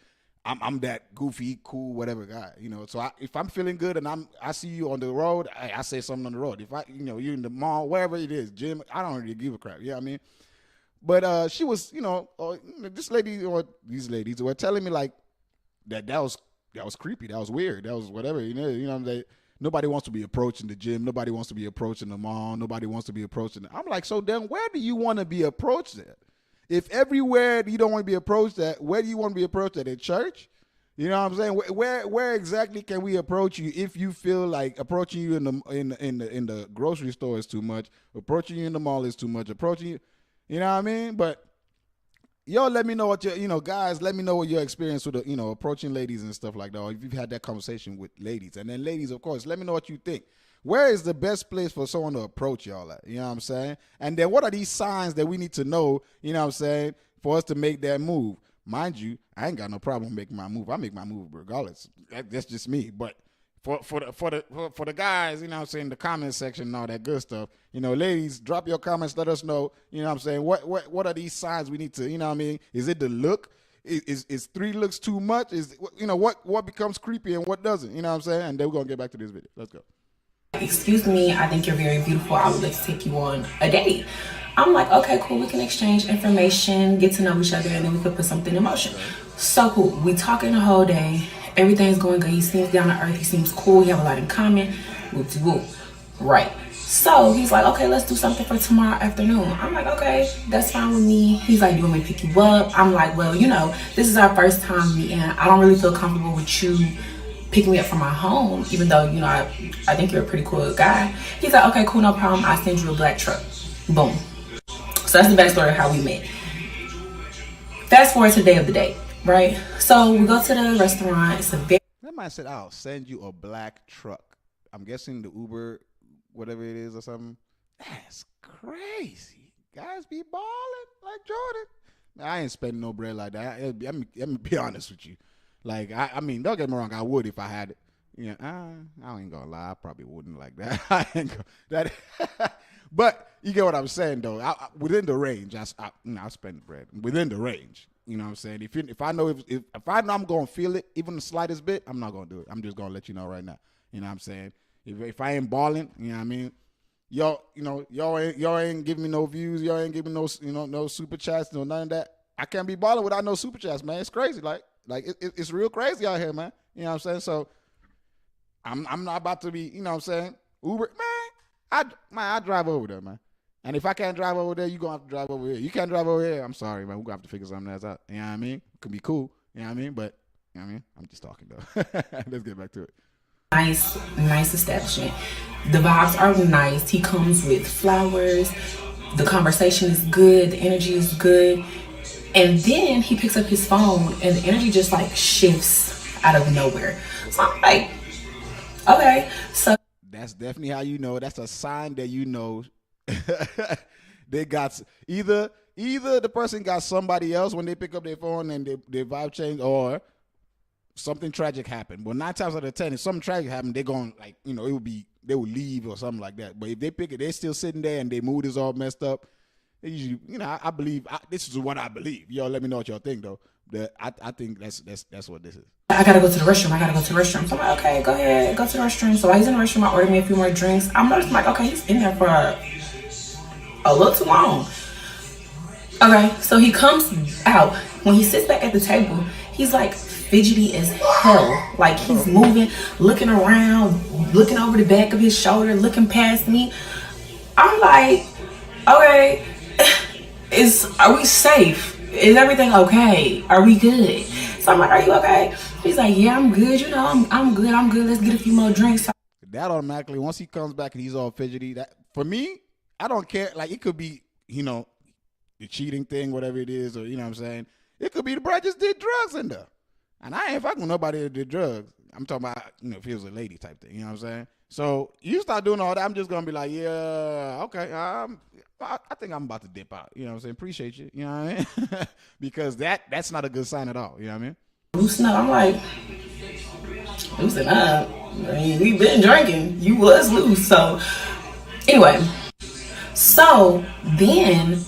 I'm that goofy, cool, whatever guy. So if I'm feeling good and I see you on the road, I say something on the road. If you're in the mall, wherever it is, gym, I don't really give a crap. You know what I mean? But she was, this lady or these ladies were telling me that was creepy. That was weird. That was whatever. Nobody wants to be approaching the gym. Nobody wants to be approaching the mall. Nobody wants to be approaching. I'm like, so then where do you want to be approached at? If everywhere you don't want to be approached at, where do you want to be approached at? At church? You know what I'm saying? Where exactly can we approach you if you feel like approaching you in the grocery store is too much, approaching you in the mall is too much, approaching you, you know what I mean? But let me know what guys, let me know what your experience with approaching ladies and stuff like that, or if you've had that conversation with ladies. And then ladies, of course, let me know what you think. Where is the best place for someone to approach y'all at? You know what I'm saying? And then what are these signs that we need to know, you know what I'm saying, for us to make that move? Mind you, I ain't got no problem making my move. I make my move regardless. That's just me. But for the guys, you know what I'm saying, the comment section and all that good stuff, ladies, drop your comments, let us know, you know what I'm saying, what are these signs we need to, you know what I mean? Is it the look? Is 3 looks too much? Is what becomes creepy and what doesn't? You know what I'm saying? And then we're gonna get back to this video. Let's go. Excuse me, I think you're very beautiful. I would like to take you on a date. I'm like, okay, cool. We can exchange information, get to know each other, and then we could put something in motion. So cool. We talking the whole day. Everything's going good. He seems down to earth. He seems cool. We have a lot in common. Whoop-de-whoop. Right. So he's like, okay, let's do something for tomorrow afternoon. I'm like, okay, that's fine with me. He's like, do you want me to pick you up? I'm like, well, this is our first time meeting. I don't really feel comfortable with you picking me up from my home, even though, I think you're a pretty cool guy. He's like, okay, cool, no problem. I'll send you a black truck. Boom. So that's the backstory of how we met. Fast forward to the day of the date, right? So we go to the restaurant. It's a very... That man said, I'll send you a black truck. I'm guessing the Uber, whatever it is or something. That's crazy. Guys be balling like Jordan. Man, I ain't spending no bread like that. Let me be honest with you. Like, I mean, don't get me wrong. I would if I had it. Yeah, I ain't gonna lie. I probably wouldn't like that. I ain't that. But you get what I'm saying, though. Within the range, I spend bread within the range. You know what I'm saying? If I know if I know I'm gonna feel it, even the slightest bit, I'm not gonna do it. I'm just gonna let you know right now. You know what I'm saying? If I ain't balling, you know what I mean? Y'all ain't giving me no views. Y'all ain't giving me no super chats, no none of that. I can't be balling without no super chats, man. It's crazy. Like it's real crazy out here, man. You know what I'm saying? So I'm not about to be, you know what I'm saying? Uber, man. I drive over there, man. And if I can't drive over there, you gonna have to drive over here. You can't drive over here, I'm sorry, man. We're gonna have to figure something else out. You know what I mean? It could be cool. You know what I mean? But you know what I mean? I'm just talking though. Let's get back to it. Nice establishment. The vibes are nice. He comes with flowers. The conversation is good. The energy is good. And then he picks up his phone and the energy just like shifts out of nowhere. So I'm like, okay. So that's definitely how you know. That's a sign that you know they got either the person got somebody else when they pick up their phone and their vibe change, or something tragic happened. Well, 9 times out of 10, if something tragic happened, they're going like, they would leave or something like that. But if they pick it, they're still sitting there and their mood is all messed up. They usually, I believe this is what I believe. Y'all let me know what y'all think though. I think that's what this is. I gotta go to the restroom. So I'm like, okay, go ahead, go to the restroom. So while he's in the restroom, I ordered me a few more drinks. I'm noticing like, okay, he's in there for a little too long. Okay, so he comes out. When he sits back at the table, he's like fidgety as hell. Like he's moving, looking around, looking over the back of his shoulder, looking past me. I'm like, okay, are we safe? Is everything okay? Are we good? So I'm like, are you okay? He's like, yeah, I'm good. I'm good. Let's get a few more drinks. That automatically, once he comes back and he's all fidgety, that for me, I don't care. Like it could be, the cheating thing, whatever it is, or you know what I'm saying. It could be the bro just did drugs in there, and I ain't fucking with nobody that did drugs. I'm talking about, if he was a lady type thing, you know what I'm saying. So you start doing all that, I'm just gonna be like, yeah, okay, I think I'm about to dip out. You know what I'm saying? Appreciate you. You know what I mean? Because that's not a good sign at all. You know what I mean? Loosen up. I'm like, loosen up. I mean, we've been drinking. You was loose. So anyway, so then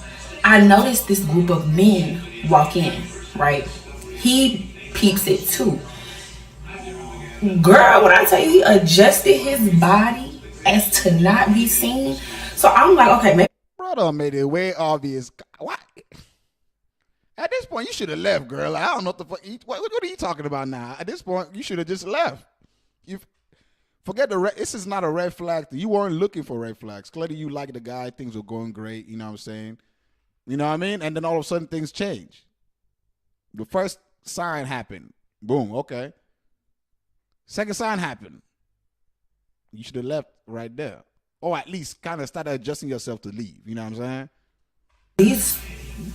I noticed this group of men walk in, right? He peeps it too. Girl, when I tell you he adjusted his body as to not be seen. So I'm like, okay, maybe. Brother made it way obvious. What? At this point, you should have left, girl. I don't know what the fuck. What are you talking about now? At this point, you should have just left. You forget this is not a red flag. You weren't looking for red flags. Clearly, you like the guy. Things were going great. You know what I'm saying? You know what I mean? And then all of a sudden, things change. The first sign happened. Boom. Okay. Second sign happened. You should have left right there. Or at least kind of started adjusting yourself to leave. You know what I'm saying?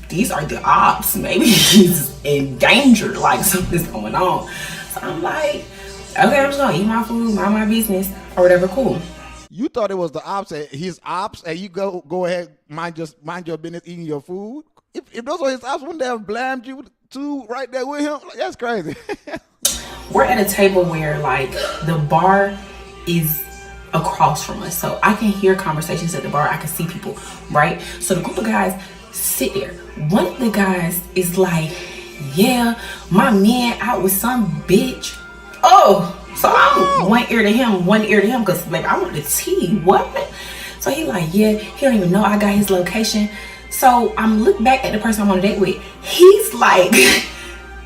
These are the ops. Maybe he's in danger. Like something's going on. So I'm like, okay, I'm just going to eat my food, mind my business, or whatever. Cool. You thought it was the ops, his ops, and you go ahead, mind your business, eating your food. If those were his ops, wouldn't they have blamed you too right there with him? Like, that's crazy. We're at a table where like the bar is across from us, so I can hear conversations at the bar. I can see people, right? So the group of guys sit there. One of the guys is like, yeah, my man out with some bitch. Oh, so I'm one ear to him, because baby, I want the tea. What? So he like, yeah, he don't even know I got his location. So I'm looking back at the person I'm on a date with. He's like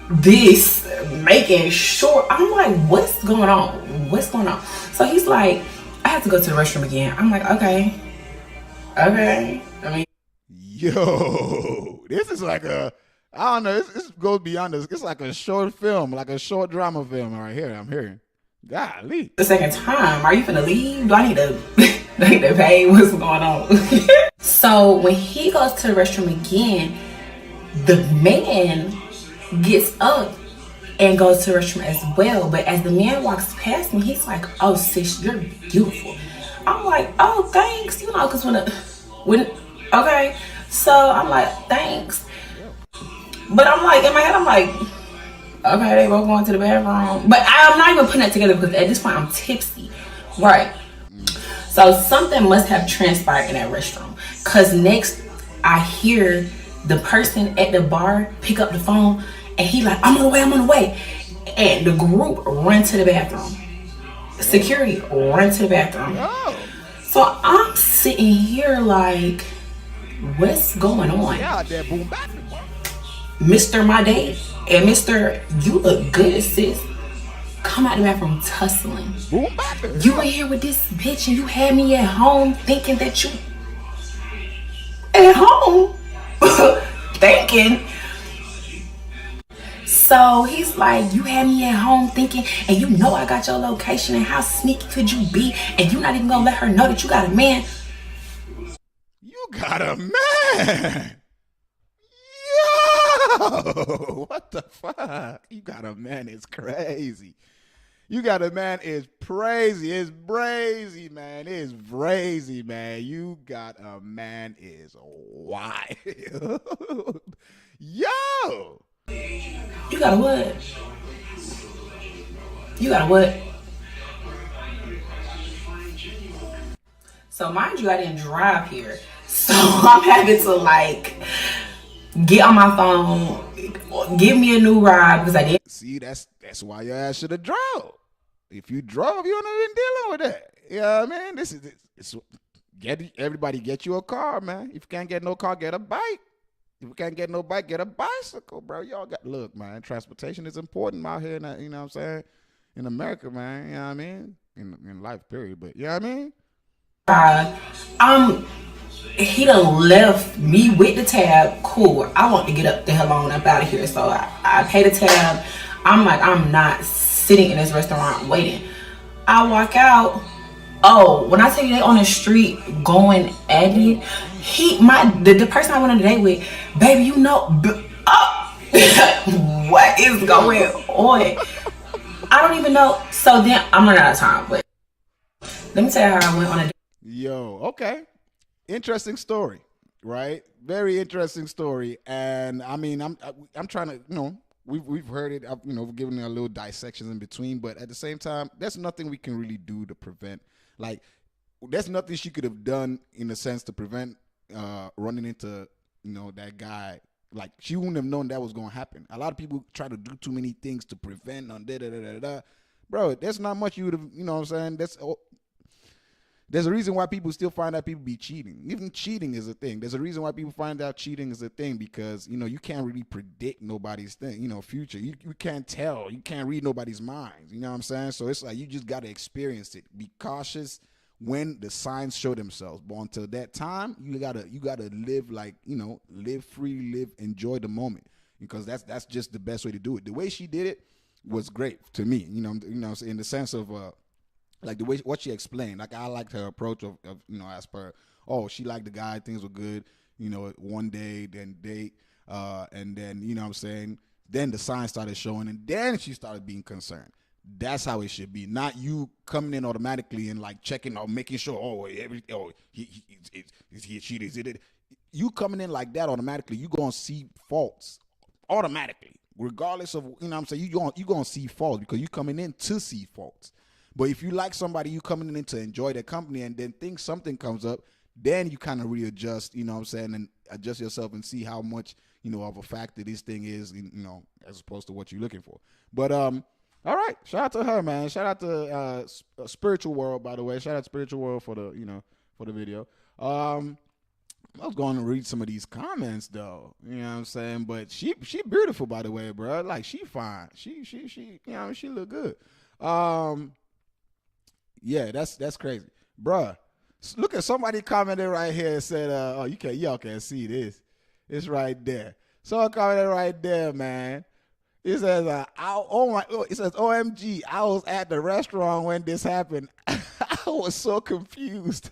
this, making sure. I'm like, what's going on? So he's like, I have to go to the restroom again. I'm like, okay. I mean, yo, this is like I don't know. This goes beyond this. It's like a short film, like a short drama film right here. I'm hearing. Golly. The second time, are you finna leave? Do I need to pay? What's going on? So when he goes to the restroom again, the man gets up and goes to the restroom as well. But as the man walks past me, he's like, "Oh, sis, you're beautiful." I'm like, "Oh, thanks." You know, because okay. So I'm like, "Thanks." But I'm like, in my head, I'm like, okay, they both going to the bathroom. But I'm not even putting that together because at this point, I'm tipsy. Right. So something must have transpired in that restroom. Because next, I hear the person at the bar pick up the phone and he like, I'm on the way. And the group run to the bathroom. Security run to the bathroom. So I'm sitting here like, what's going on? Mr. My Date and Mr. You look good, sis. Come out the bathroom tussling. You in here with this bitch and you had me at home thinking that you at home thinking. So he's like, you had me at home thinking, and you know I got your location, and how sneaky could you be? And you not even gonna let her know that you got a man. You got a man. Yo, what the fuck? You got a man is crazy. You got a man is crazy. It's brazy, man. It's brazy, man. You got a man is wild. Yo. You got a what? You got a what? So mind you, I didn't drive here. So I'm having to like get on my phone, give me a new ride because I didn't. See, that's why your ass should have drove. If you drove, you wouldn't have been dealing with that. You know what I mean? Everybody get you a car, man. If you can't get no car, get a bike. If you can't get no bike, get a bicycle, bro. Y'all look, man, transportation is important out here, you know what I'm saying? In America, man, you know what I mean? In life, period. But you know what I mean? He done left me with the tab. Cool. I want to get up the hell on up out of here. So I pay the tab. I'm like, I'm not sitting in this restaurant waiting. I walk out. Oh, when I tell you they on the street going at it, the person I went on a date with, baby, you know, what is going on? I don't even know. So then I'm running out of time. But let me tell you how I went on a date. Yo, okay. Interesting story, right? Very interesting story. And I mean, I'm trying to, you know, we've heard it, you know, we're giving it a little dissections in between, but at the same time, there's nothing we can really do to prevent, like, there's nothing she could have done in a sense to prevent running into, you know, that guy. Like, she wouldn't have known that was going to happen. A lot of people try to do too many things to prevent on da-da-da-da-da. Bro, there's not much you would have, you know what I'm saying? There's a reason why people still find out people be cheating. Even cheating is a thing. There's a reason why people find out cheating is a thing because, you know, you can't really predict nobody's thing, you know, future. You can't tell. You can't read nobody's minds. You know what I'm saying? So it's like you just got to experience it. Be cautious when the signs show themselves. But until that time, you gotta live like, you know, live free, enjoy the moment, because that's just the best way to do it. The way she did it was great to me. You know, in the sense of like the way what she explained. Like, I liked her approach of you know, as per, oh, she liked the guy, things were good, you know, one day, then date, and then, you know what I'm saying, then the signs started showing, and then she started being concerned. That's how it should be. Not you coming in automatically and like checking or making sure, he cheated. You coming in like that automatically, you gonna see faults automatically, regardless of, you know what I'm saying, you gonna see faults because you coming in to see faults. But if you like somebody, you coming in to enjoy their company, and then think something comes up, then you kind of readjust, you know what I'm saying, and adjust yourself and see how much, you know, of a factor this thing is, you know, as opposed to what you're looking for. But all right, shout out to her, man. Shout out to Spiritual World, by the way. Shout out to Spiritual World for the, you know, for the video. I was going to read some of these comments though, you know what I'm saying. But she beautiful, by the way, bro. Like, she fine. She you know, she look good. Yeah, that's crazy, bruh. Look at somebody commented right here and said, "Oh, y'all can't see this. It's right there." Someone commented right there, man. It says, it says, "OMG, I was at the restaurant when this happened. I was so confused."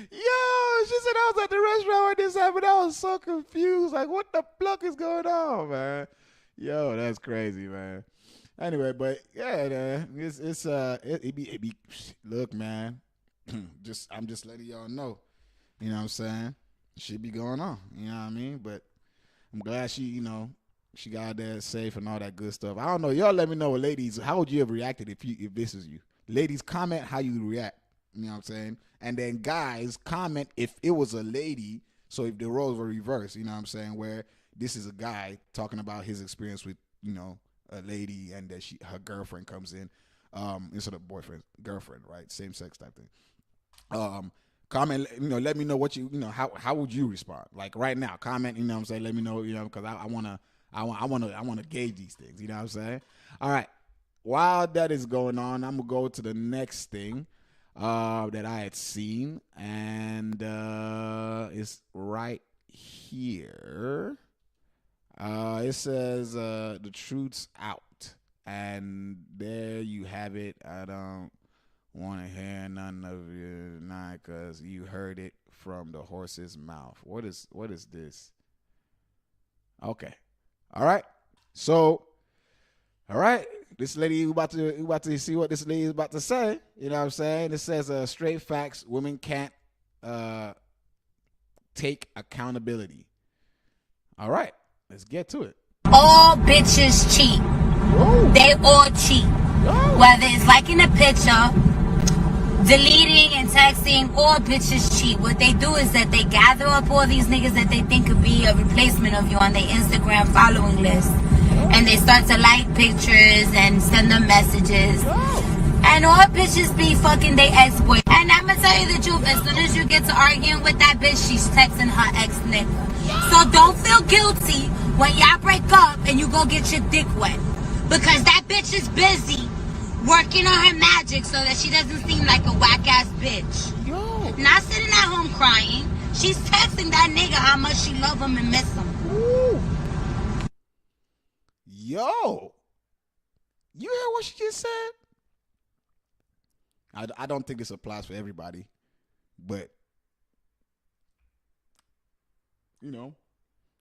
she said I was at the restaurant when this happened. I was so confused. Like, what the fuck is going on, man? Yo, that's crazy, man. Anyway, but yeah, man, it be look, man. I'm just letting y'all know. You know what I'm saying? Shit be going on. You know what I mean? But I'm glad she got there safe and all that good stuff. I don't know. Y'all let me know, ladies, how would you have reacted if this is you? Ladies, comment how you react. You know what I'm saying? And then guys, comment if it was a lady. So if the roles were reversed, you know what I'm saying? Where this is a guy talking about his experience with, a lady, and that her girlfriend comes in, instead of boyfriend, girlfriend, right? Same sex type thing. Comment, let me know what how would you respond? Like right now, comment, what I'm saying? Let me know, because I wanna gauge these things, you know what I'm saying? All right. While that is going on, I'm gonna go to the next thing that I had seen, and it's right here. It says the truth's out, and there you have it. I don't want to hear none of you tonight because you heard it from the horse's mouth. What is this? Okay, all right. So, all right, this lady, we about to see what this lady is about to say. You know what I'm saying? It says straight facts. Women can't take accountability. All right. Let's get to it. All bitches cheat. Whoa. They all cheat. Whoa. Whether it's liking a picture, deleting and texting, all bitches cheat. What they do is that they gather up all these niggas that they think could be a replacement of you on their Instagram following list. And they start to like pictures and send them messages. And all bitches be fucking their ex-boy. And I'ma tell you the truth, as soon as you get to arguing with that bitch, she's texting her ex-nigga. So don't feel guilty when y'all break up and you go get your dick wet. Because that bitch is busy working on her magic so that she doesn't seem like a whack-ass bitch. Yo. Not sitting at home crying. She's texting that nigga how much she love him and miss him. Ooh. Yo. You heard what she just said? I don't think this applies for everybody, but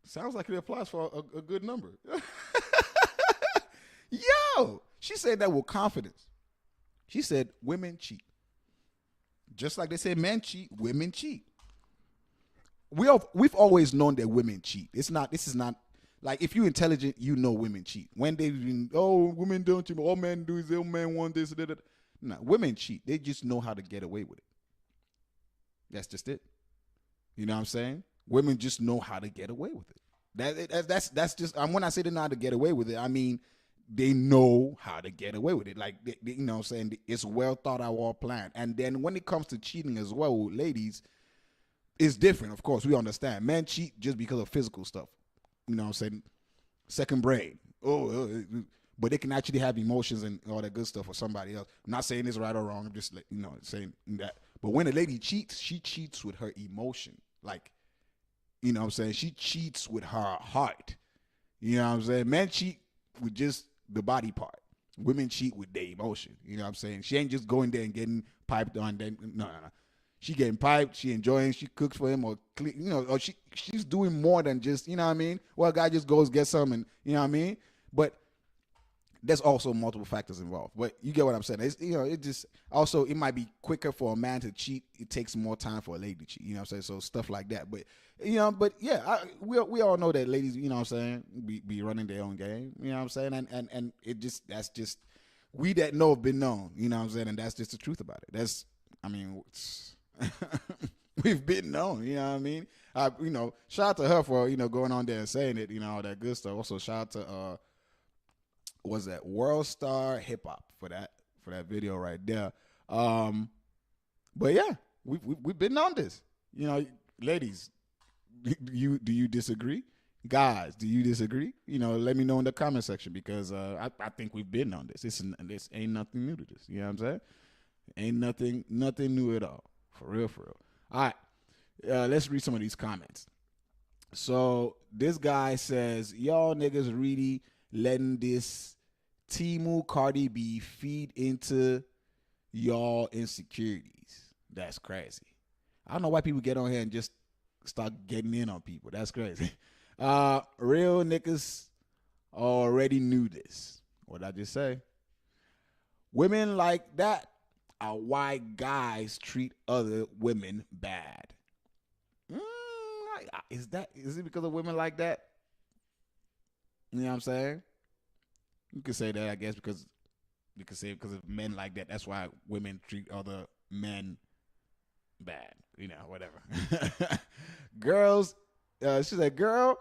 sounds like it applies for a good number. Yo, she said that with confidence. She said women cheat. Just like they say men cheat, women cheat. We've always known that women cheat. This is not like, if you're intelligent, women cheat. When women don't cheat, all men do is all men want this. No, women cheat. They just know how to get away with it. That's just it. You know what I'm saying? Women just know how to get away with it. That's just. When I say they know how to get away with it, I mean they know how to get away with it. Like they, you know what I'm saying? It's well thought out, well planned. And then when it comes to cheating as well, ladies, it's different. Of course, we understand. Men cheat just because of physical stuff. You know what I'm saying? Second brain. But they can actually have emotions and all that good stuff for somebody else. I'm not saying it's right or wrong. I'm just saying that. But when a lady cheats, she cheats with her emotion. Like, you know what I'm saying? She cheats with her heart. You know what I'm saying? Men cheat with just the body part. Women cheat with their emotion. You know what I'm saying? She ain't just going there and getting piped on. Then no. She getting piped. She enjoying. She cooks for him, or she's doing more than just, you know what I mean? Well, a guy just goes get some, and you know what I mean? But there's also multiple factors involved. But you get what I'm saying. It's, it just also, it might be quicker for a man to cheat. It takes more time for a lady to cheat. You know what I'm saying? So stuff like that. But we all know that ladies, you know what I'm saying, be running their own game. You know what I'm saying? And it just, that's just, we that know have been known. You know what I'm saying? And that's just the truth about it. We've been known. You know what I mean? Shout out to her for going on there and saying it. All that good stuff. Also shout out to was that World Star Hip Hop for that video right there. But yeah, we've been on this. Ladies, do you disagree? Guys, do you disagree? Let me know in the comment section, because I think we've been on this. This ain't nothing new to this. You know what I'm saying? Ain't nothing new at all. For real. All right, let's read some of these comments. So this guy says, y'all niggas really letting this Timu Cardi B feed into y'all insecurities. That's crazy. I don't know why people get on here and just start getting in on people. That's crazy. Real niggas already knew this. What did I just say? Women like that are why guys treat other women bad. Is it because of women like that? You know what I'm saying? You could say that, I guess, because you could say because of men like that. That's why women treat other men bad. You know, whatever. Girls, she said, girl,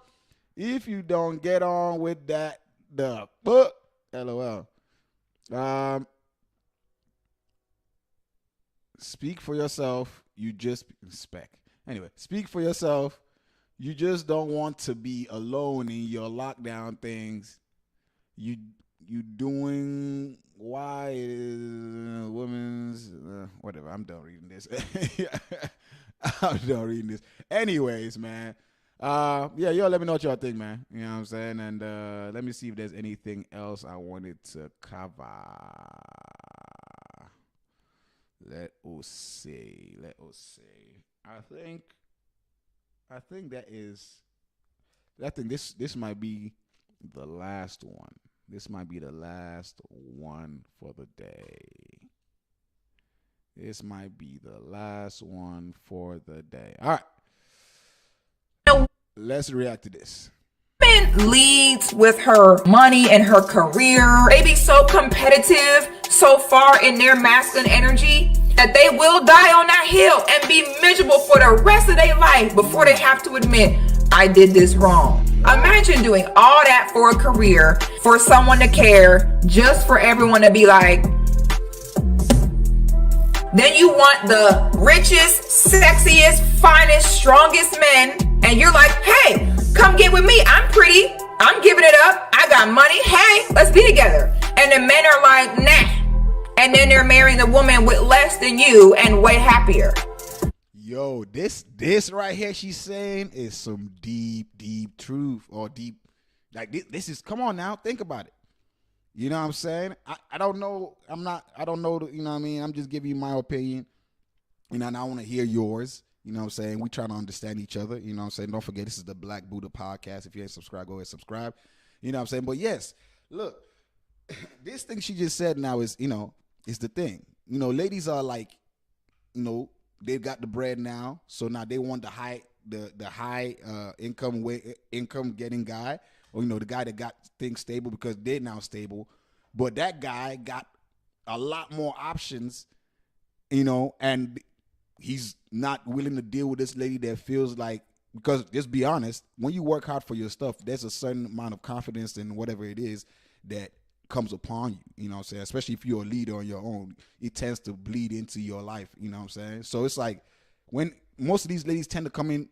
if you don't get on with that, the fuck, LOL. Speak for yourself. You just speak for yourself. You just don't want to be alone in your lockdown things. You doing why women's whatever. I'm done reading this. I'm done reading this. Anyways, man. Yeah, y'all let me know what y'all think, man. You know what I'm saying? And let me see if there's anything else I wanted to cover. Let us see. I think this might be the last one. This might be the last one for the day. This might be the last one for the day. All right. Let's react to this. Women leads with her money and her career. They be so competitive, so far in their masculine energy that they will die on that hill and be miserable for the rest of their life before they have to admit, I did this wrong. Imagine doing all that for a career, for someone to care, just for everyone to be like, then you want the richest, sexiest, finest, strongest men, and you're like, hey, come get with me. I'm pretty. I'm giving it up. I got money. Hey, let's be together. And the men are like, nah. And then they're marrying the woman with less than you and way happier. Yo, this right here she's saying is some deep truth, or deep, like this is, come on now, think about it. You know what I'm saying? I don't know. I don't know. You know what I mean? I'm just giving you my opinion. You know, and I want to hear yours. You know what I'm saying? We try to understand each other. You know what I'm saying? Don't forget, this is the Black Buddha podcast. If you ain't subscribed, go ahead and subscribe. You know what I'm saying? But yes, look, this thing she just said now is, you know, is the thing. You know, ladies are like, you know, they've got the bread now, so now they want the high income getting guy, or you know, the guy that got things stable because they're now stable. But that guy got a lot more options, you know, and he's not willing to deal with this lady that feels like, because just be honest, when you work hard for your stuff, there's a certain amount of confidence in whatever it is that comes upon you, you know what I'm saying? Especially if you're a leader on your own, it tends to bleed into your life, you know what I'm saying? So it's like, when most of these ladies tend to come in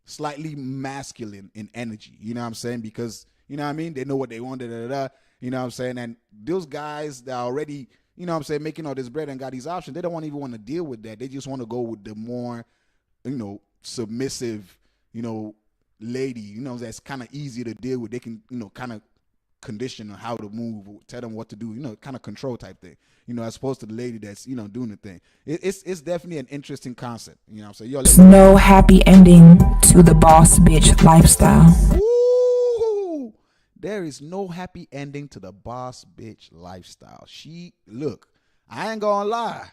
slightly masculine in energy, you know what I'm saying? Because, you know what I mean? They know what they want, you know what I'm saying? And those guys that are already, you know what I'm saying, making all this bread and got these options, they don't even want to deal with that. They just want to go with the more, you know, submissive, you know, lady, you know, that's kind of easy to deal with. They can, you know, kind of condition on how to move, tell them what to do, you know, kind of control type thing, you know, as opposed to the lady that's, you know, doing the thing. It's definitely an interesting concept, you know what I'm saying? There's no happy ending to the boss bitch lifestyle. Ooh, there is no happy ending to the boss bitch lifestyle. Look, I ain't gonna lie,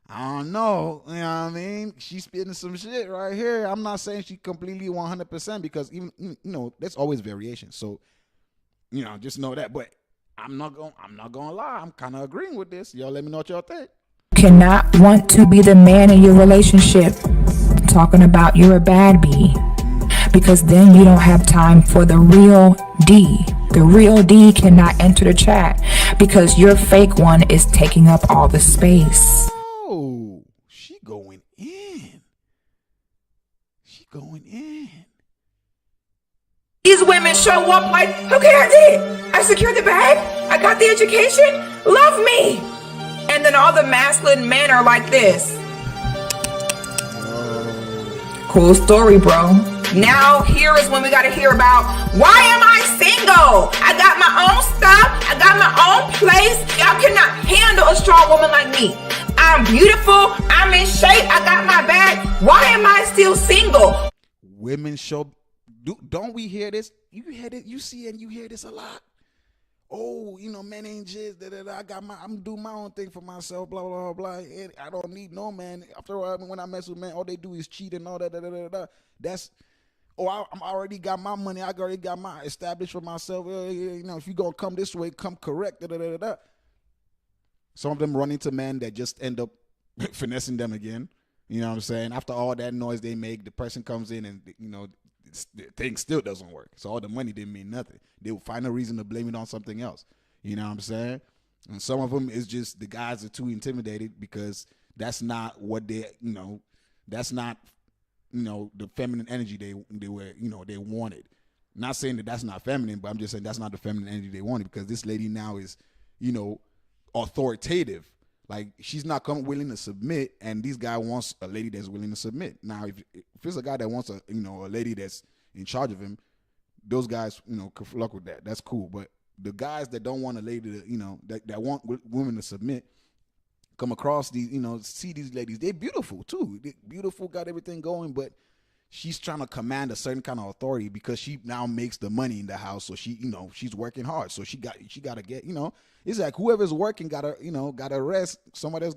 I don't know, you know what I mean? She's spitting some shit right here. I'm not saying she completely 100%, because even, you know, there's always variation. So, you know, just know that. But I'm not gonna lie, I'm kind of agreeing with this. Y'all let me know what y'all think. Cannot want to be the man in your relationship talking about you're a bad bee, because then you don't have time for the real D. The real D cannot enter the chat because your fake one is taking up all the space. Oh, she going in. These women show up like, okay, I did it. I secured the bag. I got the education. Love me. And then all the masculine men are like this. Cool story, bro. Now here is when we got to hear about, why am I single? I got my own stuff. I got my own place. Y'all cannot handle a strong woman like me. I'm beautiful. I'm in shape. I got my bag. Why am I still single? Women show. Don't we hear this? You hear it. You see and you hear this a lot. Oh, men ain't jizz. I'm doing my own thing for myself. Blah blah blah. I don't need no man. After all, when I mess with men, all they do is cheat and all that. That's. I'm already got my money. I already got my established for myself. If you gonna come this way, come correct. Some of them run into men that just end up finessing them again. You know what I'm saying? After all that noise they make, the person comes in and the thing still doesn't work. So all the money didn't mean nothing. They will find a reason to blame it on something else. You know what I'm saying? And some of them is just the guys are too intimidated because that's not what they, that's not, the feminine energy they were, they wanted. Not saying that that's not feminine, but I'm just saying that's not the feminine energy they wanted because this lady now is, authoritative. Like she's not willing to submit, and this guy wants a lady that's willing to submit. Now, if it's a guy that wants a lady that's in charge of him, those guys could luck with that. That's cool. But the guys that don't want a lady to that want women to submit, come across these see these ladies. They're beautiful too. They're beautiful, got everything going, but she's trying to command a certain kind of authority because she now makes the money in the house. So she she's working hard. So she got to get it's like whoever's working gotta rest. Somebody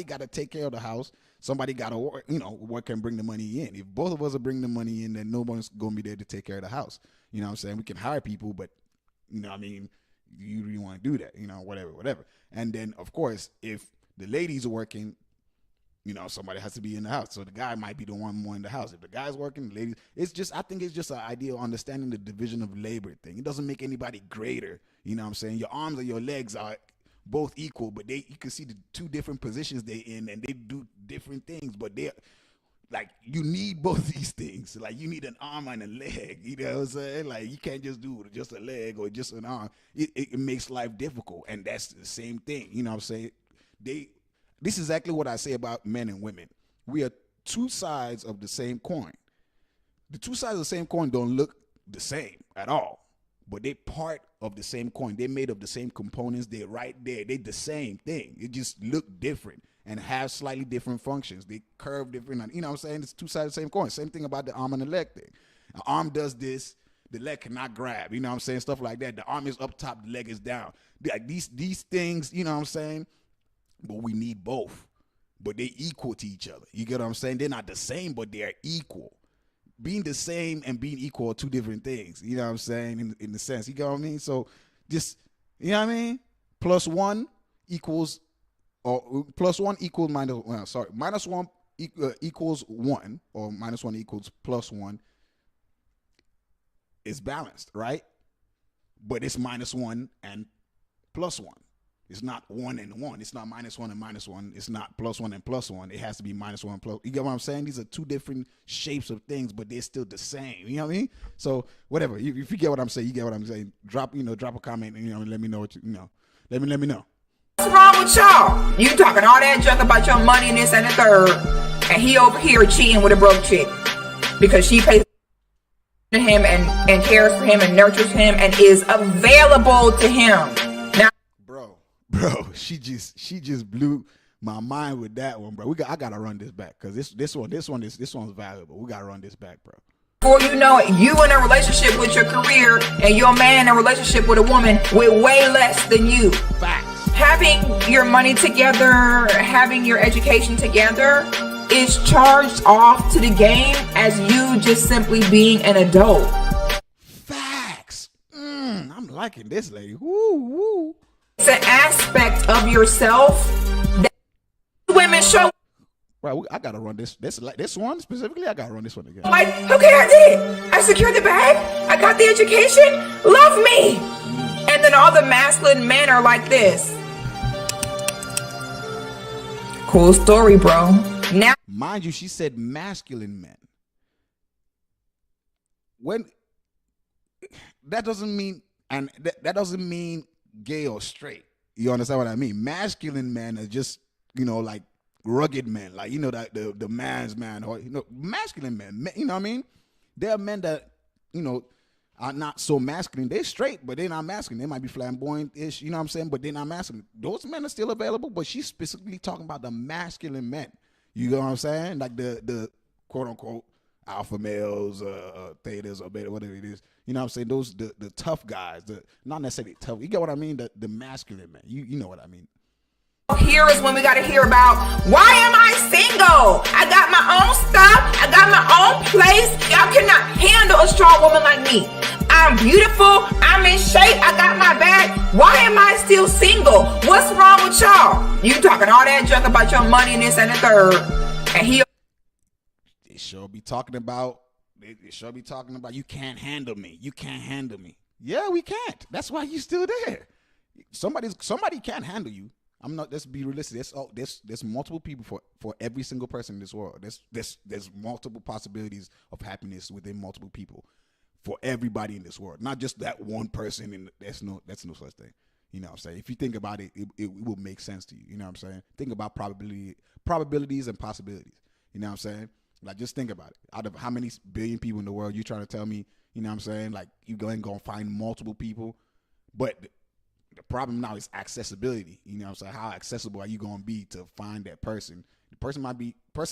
got to take care of the house. Somebody got to work and bring the money in. If both of us are bringing the money in, then nobody's gonna be there to take care of the house. You know what I'm saying? We can hire people, but you really want to do that? Whatever. And then of course, if the lady's working, somebody has to be in the house. So the guy might be the one more in the house. If the guy's working, the ladies, I think it's just an idea of understanding the division of labor thing. It doesn't make anybody greater. You know what I'm saying? Your arms and your legs are both equal, but you can see the two different positions they're in and they do different things, but they're like, you need both these things. Like you need an arm and a leg. You know what I'm saying? Like you can't just do just a leg or just an arm. It makes life difficult. And that's the same thing. You know what I'm saying? This is exactly what I say about men and women. We are two sides of the same coin. The two sides of the same coin don't look the same at all, but they're part of the same coin. They're made of the same components. They're right there. They're the same thing. It just look different and have slightly different functions. They curve different. You know what I'm saying? It's two sides of the same coin. Same thing about the arm and the leg thing. An arm does this. The leg cannot grab. You know what I'm saying? Stuff like that. The arm is up top. The leg is down. Like these things, you know what I'm saying? But we need both. But they're equal to each other. You get what I'm saying? They're not the same, but they're equal. Being the same and being equal are two different things. You know what I'm saying? In the sense. You get what I mean? So just, you know what I mean? Plus one equals minus one equals one, or minus one equals plus one is balanced, right? But it's minus one and plus one. It's not one and one. It's not minus one and minus one. It's not plus one and plus one. It has to be minus one plus. You get what I'm saying? These are two different shapes of things, but they're still the same. You know what I mean? So whatever. If you get what I'm saying, you get what I'm saying. Drop a comment and let me know what you know. Let me know. What's wrong with y'all? You talking all that junk about your money and this and the third, and he over here cheating with a broke chick because she pays him and cares for him and nurtures him and is available to him. Now, bro, she just blew my mind with that one, bro. I gotta run this back because this one's valuable. We gotta run this back, bro. Before you know it, you in a relationship with your career and your man in a relationship with a woman with way less than you. Facts. Having your money together, having your education together is charged off to the game as you just simply being an adult. Facts. I'm liking this lady. Woo. It's an aspect of yourself that women show. Bro, I gotta run this one specifically. I gotta run this one again. Like, okay, I did it. I secured the bag. I got the education. Love me. And then all the masculine men are like this. Cool story, bro. Now, mind you, she said masculine men. When that doesn't mean, and that doesn't mean gay or straight. You understand what I mean? Masculine men are just, like rugged men, like that the man's man, or masculine men. You know what I mean? There are men that are not so masculine. They're straight, but they're not masculine. They might be flamboyant-ish, you know what I'm saying? But they're not masculine. Those men are still available, but she's specifically talking about the masculine men. You know what I'm saying? Like the quote unquote alpha males, thetas or beta, whatever it is. You know what I'm saying? Those the tough guys, not necessarily tough. You get what I mean? The masculine man. You know what I mean? Here is when we got to hear about, why am I single? I got my own stuff. I got my own place. Y'all cannot handle a strong woman like me. I'm beautiful. I'm in shape. I got my bag. Why am I still single? What's wrong with y'all? You talking all that junk about your money and this and the third. And They sure be talking about, you can't handle me. You can't handle me. Yeah, we can't. That's why you still there. Somebody can't handle you. Let's be realistic. There's multiple people for every single person in this world. There's multiple possibilities of happiness within multiple people for everybody in this world. Not just that one person, and that's no such thing. You know what I'm saying? If you think about it, it will make sense to you. You know what I'm saying? Think about probabilities and possibilities. You know what I'm saying? Like, just think about it. Out of how many billion people in the world, you trying to tell me, you know what I'm saying? Like, you go and go find multiple people, but the problem now is accessibility. You know what I'm saying? How accessible are you going to be to find that person? The person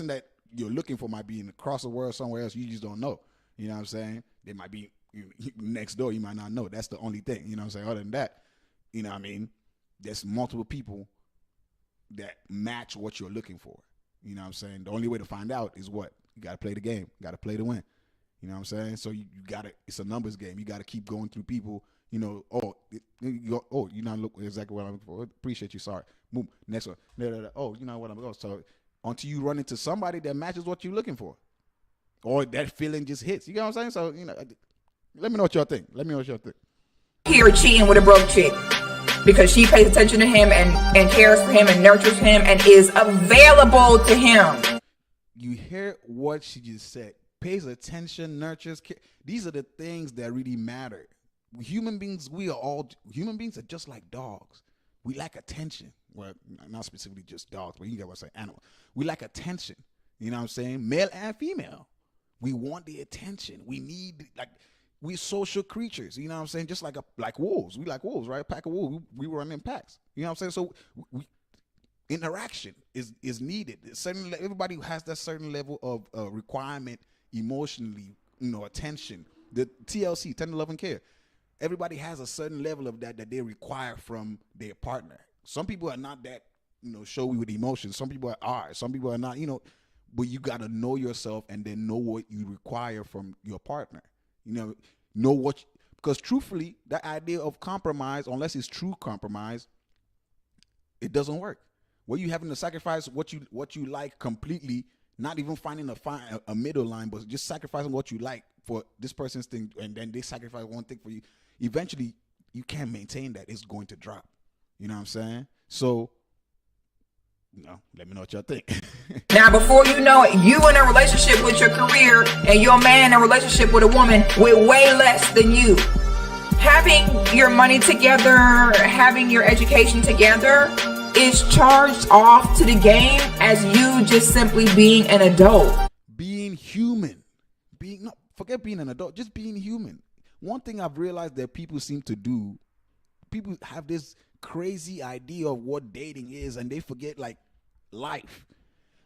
that you're looking for might be across the world somewhere else. You just don't know. You know what I'm saying? They might be next door. You might not know. That's the only thing. You know what I'm saying? Other than that, you know what I mean? There's multiple people that match what you're looking for. You know what I'm saying? The only way to find out is what? You got to play the game. You got to play to win. You know what I'm saying? So you got to, it's a numbers game. You got to keep going through people. You know, you're not looking exactly what I'm looking for. Appreciate you. Sorry. Move. Next one. Oh, you know what I'm going. So until you run into somebody that matches what you're looking for, or that feeling just hits. You know what I'm saying? So, you know, let me know what y'all think. Here cheating with a broke chick because she pays attention to him and cares for him and nurtures him and is available to him. You hear what she just said. Pays attention, nurtures. These are the things that really matter. Human beings are just like dogs. We lack attention. Well, not specifically just dogs, but you get what I'm saying, animals. We lack attention. You know what I'm saying? Male and female. We want the attention. We need, we're social creatures. You know what I'm saying? Just like wolves. We like wolves, right? A pack of wolves. We run in packs. You know what I'm saying? So interaction is needed. Everybody has that certain level of requirement emotionally, you know, attention. The TLC, tender love and care. Everybody has a certain level of that they require from their partner. Some people are not that, you know, showy with emotions. Some people are. Some people are not, you know, but you got to know yourself and then know what you require from your partner. You know because truthfully, that idea of compromise, unless it's true compromise, it doesn't work. Where you having to sacrifice what you like completely, not even finding a middle line, but just sacrificing what you like for this person's thing, and then they sacrifice one thing for you. Eventually, you can't maintain that. It's going to drop. You know what I'm saying? So, let me know what y'all think. Now, before you know it, you in a relationship with your career and your man in a relationship with a woman with way less than you. Having your money together, having your education together is charged off to the game as you just simply being an adult. Being human. Forget being an adult, just being human. One thing I've realized that people seem to do, people have this crazy idea of what dating is, and they forget life.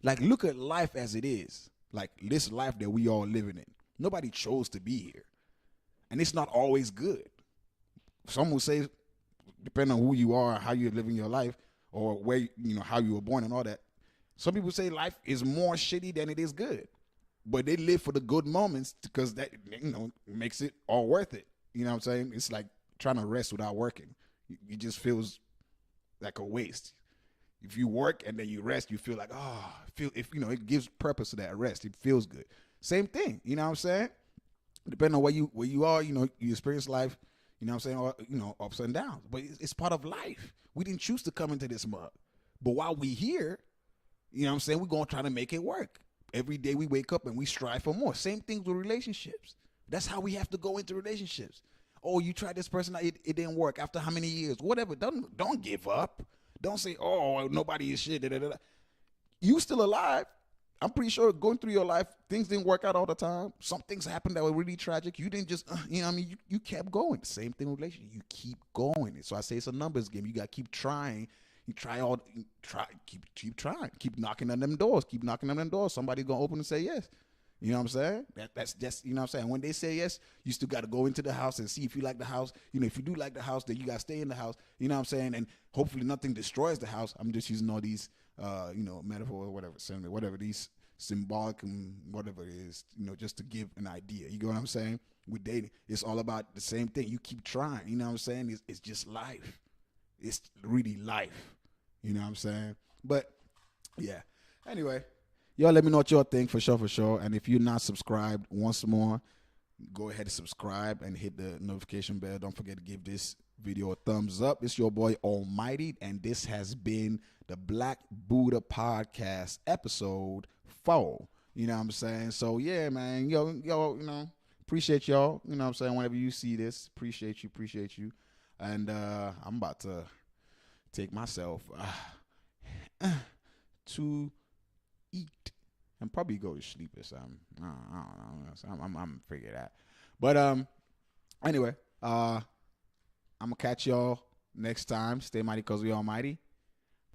Look at life as it is. Like this life that we all living in. Nobody chose to be here. And it's not always good. Some will say, depending on who you are, how you're living your life, or where, how you were born and all that. Some people say life is more shitty than it is good. But they live for the good moments because that, makes it all worth it. You know what I'm saying? It's like trying to rest without working. It just feels like a waste. If you work and then you rest, you feel like, it gives purpose to that rest. It feels good. Same thing. You know what I'm saying? Depending on where you are, you experience life, you know what I'm saying? Or, ups and downs. But it's part of life. We didn't choose to come into this mug. But while we here, you know what I'm saying? We're going to try to make it work. Every day we wake up and we strive for more. Same thing with relationships. That's how we have to go into relationships. Oh, you tried this person, it didn't work. After how many years? Whatever. Don't give up. Don't say, oh, nobody is shit. You still alive. I'm pretty sure going through your life, things didn't work out all the time. Some things happened that were really tragic. You didn't just, you kept going. Same thing with relationships. You keep going. So I say it's a numbers game. You got to keep trying. You keep trying, keep knocking on them doors, Somebody's gonna open and say yes. You know what I'm saying? That's just, you know what I'm saying? When they say yes, you still got to go into the house and see if you like the house. You know, if you do like the house, then you got to stay in the house. You know what I'm saying? And hopefully nothing destroys the house. I'm just using all these, metaphors, whatever, these symbolic and whatever it is, just to give an idea. You get what I'm saying? With dating, it's all about the same thing. You keep trying. You know what I'm saying? It's just life. It's really life. You know what I'm saying? But, yeah. Anyway. Y'all let me know what y'all think for sure. And if you're not subscribed, once more, go ahead and subscribe and hit the notification bell. Don't forget to give this video a thumbs up. It's your boy Almighty, and this has been the Black Buddha Podcast episode 4. You know what I'm saying? So yeah, man, yo, appreciate y'all. You know what I'm saying? Whenever you see this, appreciate you. And I'm about to take myself to eat and probably go to sleep or something. I don't know. I'm gonna figure that. But anyway, I'm gonna catch y'all next time. Stay mighty 'cause we almighty.